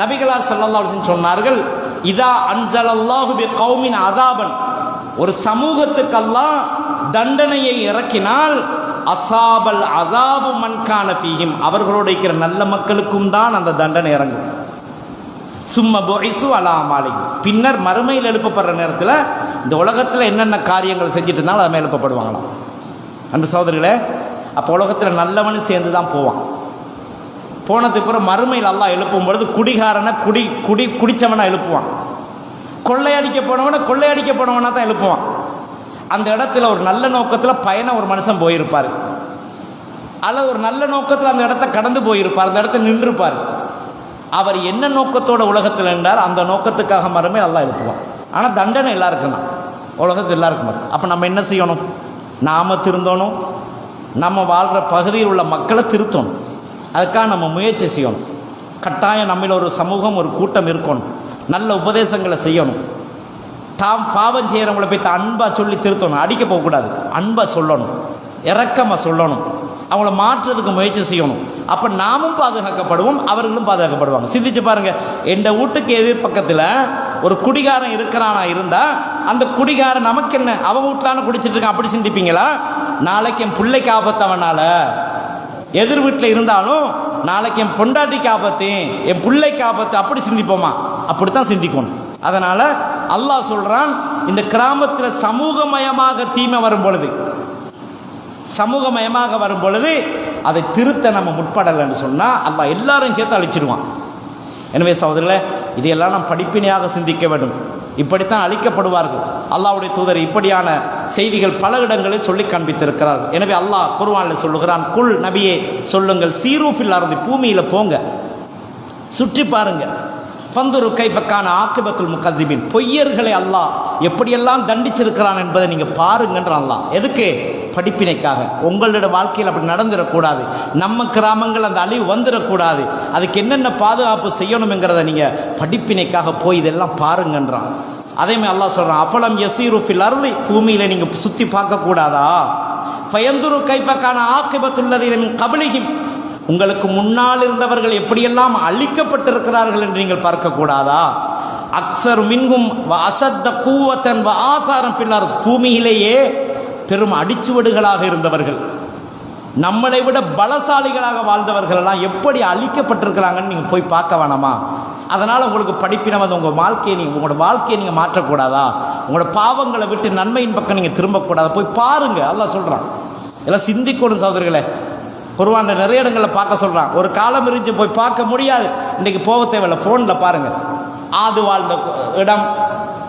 நபிகளார் ஸல்லல்லாஹு அலைஹி வஸல்லம் சொன்னார்கள், இதா அன்ஸலல்லாஹு பிகௌமின் அஸாபன், ஒரு சமூகத்துக்கு அல்லாஹ் தண்டனையை இறக்கினால் அஸாபல் அஸாபு மன் கான ஃபீஹிம், அவர்களோடு இருக்கிற நல்ல மக்களுக்கும் தான் அந்த தண்டனை இறங்கும். சும்ம புஇஸு அலா அமாலிஹிம், பின்னர் மறுமையில் எழுப்பப்படுற நேரத்தில் இந்த உலகத்தில் என்னென்ன காரியங்கள் செஞ்சுட்டு இருந்தாலும் அது மேலே எழுப்பப்படுவாங்களாம். அன்பு சகோதரிகளே, அப்போ உலகத்தில் நல்லவனும் சேர்ந்து தான் போவான். போனதுக்கு பிறகு மறுமையில் அல்லாஹ் எழுப்பும் பொழுது குடிகாரனை குடிச்சவனை எழுப்புவான், கொள்ளையடிக்க போனவனை கொள்ளையடிக்க போனவனா தான் எழுப்புவான். அந்த இடத்துல ஒரு நல்ல நோக்கத்தில் பயணம் ஒரு மனுஷன் போயிருப்பார், அல்லது ஒரு நல்ல நோக்கத்தில் அந்த இடத்த கடந்து போயிருப்பார், அந்த இடத்த நின்றுப்பார். அவர் என்ன நோக்கத்தோட உலகத்தில் நின்றார், அந்த நோக்கத்துக்காக மறுமையில் அல்லாஹ் எழுப்புவான். ஆனால் தண்டனை எல்லாருக்கும் தான், உலகத்தில் எல்லாருக்கும் வரும். அப்போ நம்ம என்ன செய்யணும்? நாம் திருந்தணும், நம்ம வாழ்கிற பகுதியில் உள்ள மக்களை திருத்தணும். அதுக்காக நம்ம முயற்சி செய்யணும். கட்டாயம் நம்மள ஒரு சமூகம், ஒரு கூட்டம் இருக்கணும், நல்ல உபதேசங்களை செய்யணும். தாம் பாவம் செய்கிறவங்களை போய் அன்பாக சொல்லி திருத்தணும், அடிக்க போகக்கூடாது, அன்பாக சொல்லணும், இறக்கமாக சொல்லணும், அவங்கள மாற்றுறதுக்கு முயற்சி செய்யணும். அப்போ நாமும் பாதுகாக்கப்படுவோம், அவர்களும் பாதுகாக்கப்படுவாங்க. சிந்திச்சு பாருங்கள், எந்த வீட்டுக்கு எதிர்பக்கத்தில் ஒரு குடிகாரன் இருக்கிறானா இருந்தால் அந்த குடிகாரன் நமக்கு என்ன, அவன் வீட்டிலான குடிச்சிட்டு இருக்கான் அப்படி சிந்திப்பீங்களா? நாளைக்கு என் பிள்ளைக்கு ஆபத்தவனால, எதிர் வீட்டில் இருந்தாலும் நாளைக்கு என் பொண்டாட்டிக்கு ஆபத்து, என் பிள்ளைக்கு ஆபத்து, அப்படி சிந்திப்போமா? அப்படித்தான் சிந்திக்கணும். அதனால் அல்லாஹ் சொல்கிறான், இந்த கிராமத்தில் சமூகமயமாக தீமை வரும் பொழுது, சமூகமயமாக வரும் பொழுது அதை திருத்த நம்ம முற்படலைன்னு சொன்னால் அல்லாஹ் எல்லாரையும் சேர்த்து அழிச்சிடுவான். எனவே சகோதரர்களே, இதையெல்லாம் நாம் படிப்பினையாக சிந்திக்க வேண்டும். இப்படித்தான் அழிக்கப்படுவார்கள். அல்லாஹ்வுடைய தூதர் இப்படியான செய்திகள் பல இடங்களில் சொல்லி காண்பித்திருக்கிறார்கள். எனவே அல்லாஹ் குர்ஆனில் சொல்லுகிறான், குல் நபியே சொல்லுங்கள், சீரூஃபில் அர்தி, பூமியில் போங்க, சுற்றி பாருங்க, ஃபந்துரு கைஃபக்கான ஆக்கிபத்துல் முகஸிபின், பொய்யர்களை அல்லாஹ் எப்படியெல்லாம் தண்டிச்சிருக்கிறான் என்பதை நீங்கள் பாருங்கன்றான் அல்லாஹ். எதுக்கு? படிப்பினைக்காக. உங்களோட வாழ்க்கையில் அப்படி நடந்துடக்கூடாது, நம்ம கிராமங்கள் அந்த அழிவு வந்துடக்கூடாது, அதுக்கு என்னென்ன பாதுகாப்பு செய்யணுங்கிறத நீங்கள் படிப்பினைக்காக போய் இதெல்லாம் பாருங்கன்றான். அதேமாதிரி அல்லாஹ் சொல்கிறான், அஃபலம் யஸீரு ஃபில் அர்தி, பூமியில் நீங்கள் சுற்றி பார்க்கக்கூடாதா? ஃபயந்துரு கைஃபக்கான ஆக்கிபத்துல்லதீன மின் கப்லிஹிம், உங்களுக்கு முன்னால் இருந்தவர்கள் எப்படியெல்லாம் அழிக்கப்பட்டிருக்கிறார்கள் என்று நீங்கள் பார்க்கக்கூடாதா? அக்ஸர் மின்ஹும் வ அஸத்த குவத்தன் வ ஆசாரம் ஃபில் அர்த், பூமியிலேயே பெரும் அடிச்சுவடுகளாக இருந்தவர்கள், நம்மளை விட பலசாலிகளாக வாழ்ந்தவர்கள் எல்லாம் எப்படி அழிக்கப்பட்டிருக்கிறாங்கன்னு நீங்கள் போய் பார்க்க வேணாமா? அதனால் உங்களுக்கு படிப்பினம் வந்து உங்களோட வாழ்க்கையை நீங்கள் மாற்றக்கூடாதா? உங்களோட பாவங்களை விட்டு நன்மையின் பக்கம் நீங்கள் திரும்பக்கூடாதா? போய் பாருங்க. அல்லாஹ் சொல்கிறான். எல்லாம் சிந்திக்கணும் சகோதரர்களே. குர்ஆன்ல நிறைய இடங்களில் பார்க்க சொல்கிறான். ஒரு காலம் இருந்துச்சு போய் பார்க்க முடியாது, இன்றைக்கி போக தேவையில்லை, ஃபோனில் பாருங்கள். ஆது வாழ்ந்த இடம்,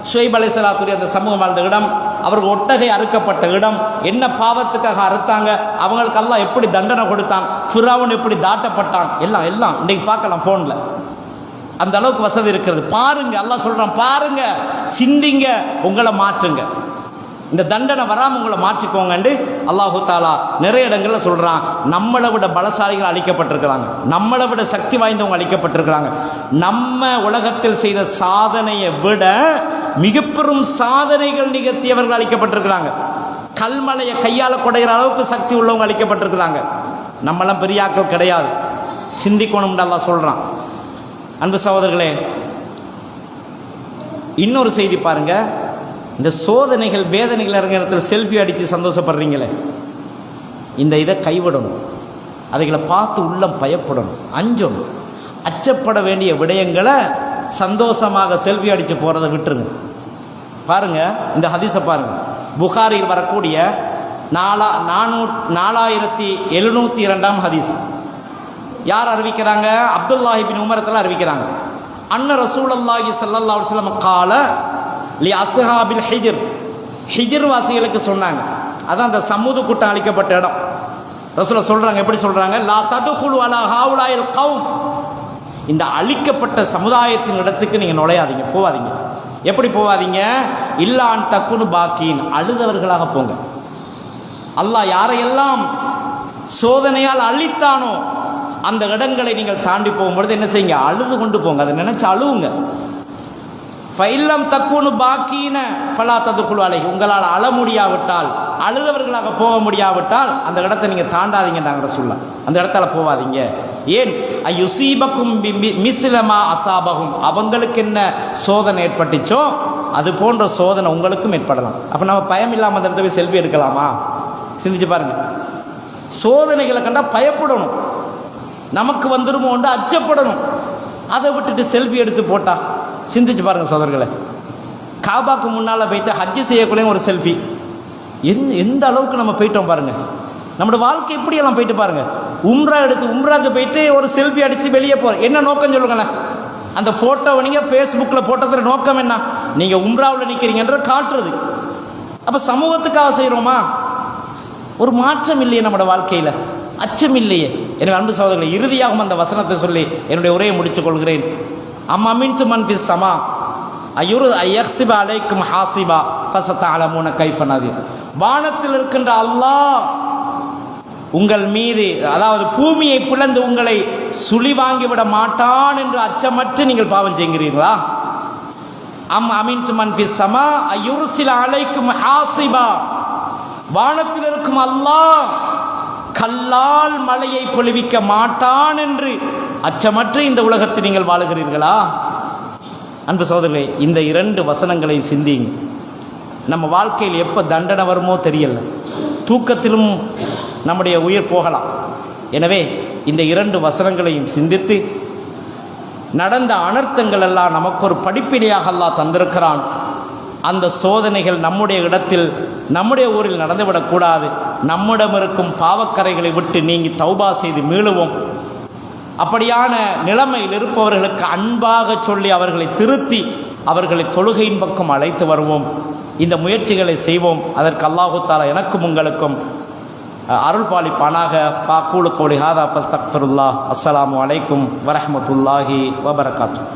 ஷுவைப் அலைஹிஸ்ஸலாத்துடைய அந்த சமூகம் வாழ்ந்த இடம், அவர்கள் ஒட்டகை அறுக்கப்பட்ட இடம், என்ன பாவத்துக்காக அறுத்தாங்க, அவங்களுக்கு அல்லாஹ் எப்படி தண்டனை கொடுத்தான், ஃபிரௌன் எப்படி தாட்டப்பட்டான், எல்லாம் இன்றைக்கி பார்க்கலாம் ஃபோனில். அந்த அளவுக்கு வசதி இருக்கிறது. பாருங்க, அல்லாஹ் சொல்கிறான், பாருங்க, சிந்திங்க, உங்களை மாற்றுங்க, இந்த தண்டனை வராமல் உங்களை மாற்றிக்கோங்கன்னு அல்லாஹு தாலா நிறைய இடங்களில் சொல்கிறான். நம்மளை விட பலசாலிகள் அழிக்கப்பட்டிருக்கிறாங்க, நம்மளை விட சக்தி வாய்ந்தவங்க அழிக்கப்பட்டிருக்கிறாங்க. நம்ம உலகத்தில் செய்த சாதனையை விட மிக பெரும் சாதனைகள் நிகழ்த்தியவர்கள் அழிக்கப்பட்டிருக்கிறாங்க. கல்மலையை கையால் குடைகிற அளவுக்கு சக்தி உள்ளவங்க அழிக்கப்பட்டிருக்கிறாங்க. நம்மளாம் பெரியாக்கள் கிடையாது, சிந்திக்கணும்னு அல்லாஹ் சொல்கிறான். அன்பு சகோதரர்களே, இன்னொரு செய்தி பாருங்க. இந்த சோதனைகள் வேதனைகள் இறங்கிற இடத்துல செல்ஃபி அடித்து சந்தோஷப்படுறீங்களே, இந்த இதை கைவிடணும். அதைகளை பார்த்து உள்ளம் பயப்படணும், அஞ்சணும். அச்சப்பட வேண்டிய விடயங்களை சந்தோஷமாக செல்ஃபி அடித்து போகிறத விட்டுருங்க. பாருங்கள், இந்த ஹதீஸை பாருங்கள். புகாரியில் வரக்கூடிய 4702 ஹதீஸ். யார் அறிவிக்கிறாங்க? அப்துல்லாஹி பின் உமரத்தில் அறிவிக்கிறாங்க. அன்ன ரசூலுல்லாஹி ஸல்லல்லாஹு அலைஹி வஸல்லம் கால லி அஸ்ஹாபில் ஹிஜ்ர் வாசிகளுக்கு சொன்னாங்க. அதான் அந்த சமூது கூட்டம் அழிக்கப்பட்ட இடம். ரசூலுல்லாஹ் சொல்கிறாங்க, எப்படி சொல்கிறாங்க? லா ததுகுலு அலா ஹாவுலாயில் கௌம், இந்த அழிக்கப்பட்ட சமுதாயத்தின் இடத்துக்கு நீங்கள் நுழையாதீங்க, போவாதீங்க. எப்படி போவாதீங்க? இல்லான் தக்குனு பாக்கின், அழுதவர்களாக போங்க. அல்லாஹ் யாரையெல்லாம் சோதனையால் அழித்தானோ அந்த இடங்களை நீங்கள் தாண்டி போகும்பொழுது என்ன செய்யுங்க? அழுது கொண்டு போங்க, அதை நினைச்சு அழுவுங்க. ஃபைல்லம் தக்குனு பாக்கீன ஃபலா ததுகுலு அலைஹி, உங்களால் அழ முடியாவிட்டால், அழுதவர்களாக போக முடியாவிட்டால் அந்த இடத்தை நீங்கள் தாண்டாதீங்கன்றாங்க ரசூலுல்லாஹ். அந்த இடத்துல போவாதீங்க. ஏன்? அயுசீபக்கும் மிஸ்லமா அசாபகும், அவங்களுக்கு என்ன சோதனை ஏற்பட்டுச்சோ அது போன்ற சோதனை உங்களுக்கும் ஏற்படலாம். அப்போ நம்ம பயம் இல்லாமல் அந்த இடத்துல போய் செல்ஃபி எடுக்கலாமா? சிந்திச்சு பாருங்க. சோதனைகளை கண்டால் பயப்படணும், நமக்கு வந்துருமோன்னு அச்சப்படணும். அதை விட்டுட்டு செல்ஃபி எடுத்து போட்டா சிந்திச்சு பாருங்க சோதர்களே. காபாக்கு முன்னால் போயிட்டு ஹஜ்ஜு செய்யக்குள்ளே ஒரு செல்ஃபி, எந்த அளவுக்கு நம்ம போயிட்டோம் பாருங்க. நம்மளோட வாழ்க்கை எப்படியெல்லாம் போயிட்டு பாருங்க. உம்ராக்கு போயிட்டு ஒரு செல்ஃபி அடித்து வெளியே போகிறோம், என்ன நோக்கம் சொல்லுங்களேன்? அந்த ஃபோட்டோவை நீங்கள் ஃபேஸ்புக்கில் போட்டதுல நோக்கம் என்ன? நீங்கள் உம்ராவில் நிற்கிறீங்கன்ற காட்டுறது. அப்போ சமூகத்துக்காக செய்கிறோமா? ஒரு மாற்றம் இல்லையே நம்மளோட வாழ்க்கையில், அச்சம் இல்லையே. எனவே அன்பு சகோதரர்களை, இறுதியாகவும் அந்த வசனத்தை சொல்லி என்னுடைய உரையை முடித்துக் கொள்கிறேன். அம்மின்து மன் ஃபிஸ் ஸமா அய்யஹ்ஸிப அலைக்கும் ஹாஸிபா ஃபஸதஅலமூன கைஃப நதீர், வானத்தில் இருக்கின்ற அல்லாஹ் உங்கள் மீது, அதாவது பூமியை பிளந்து உங்களை சுழி வாங்கிவிட மாட்டான் என்று அச்சமற்று நீங்கள் பாவம் செய்கிறீர்களா? அமின்து மன் ஃபிஸ் ஸமா அய்யுர்ஸில அலைக்கும் ஹாஸிபா, வானத்தில் இருக்கும் அல்லாஹ் கல்லால் மலையை பொழிவிக்க மாட்டான் என்று அச்சமற்று இந்த உலகத்தில் நீங்கள் வாழுகிறீர்களா? அன்பு சகோதரர்களே, இந்த 2 வசனங்களையும் சிந்திங்க. நம்ம வாழ்க்கையில் எப்போ தண்டனை வருமோ தெரியல, தூக்கத்திலும் நம்முடைய உயிர் போகலாம். எனவே இந்த 2 வசனங்களையும் சிந்தித்து நடந்த அனர்த்தங்கள் எல்லாம் நமக்கு ஒரு படிப்பினையாக அல்லாஹ் தந்திருக்கிறான். அந்த சோதனைகள் நம்முடைய இடத்தில், நம்முடைய ஊரில் நடந்துவிடக்கூடாது. நம்மிடம் இருக்கும் பாவக்கரைகளை விட்டு நீங்கி தௌபா செய்து மீளுவோம். அப்படியான நிலைமையில் இருப்பவர்களுக்கு அன்பாக சொல்லி அவர்களை திருத்தி அவர்களை தொழுகையின் பக்கம் அழைத்து வருவோம். இந்த முயற்சிகளை செய்வோம். அதற்கு அல்லாஹு தஆலா எனக்கும் உங்களுக்கும் அருள் பாலிப்பானாக. ஃபஅகூலு கௌலி ஹாதா ஃபஸ்தக்ஃபிருல்லாஹ். அஸ்ஸலாமு அலைக்கும் வரஹ்மத்துல்லாஹி வபரகாத்துஹு.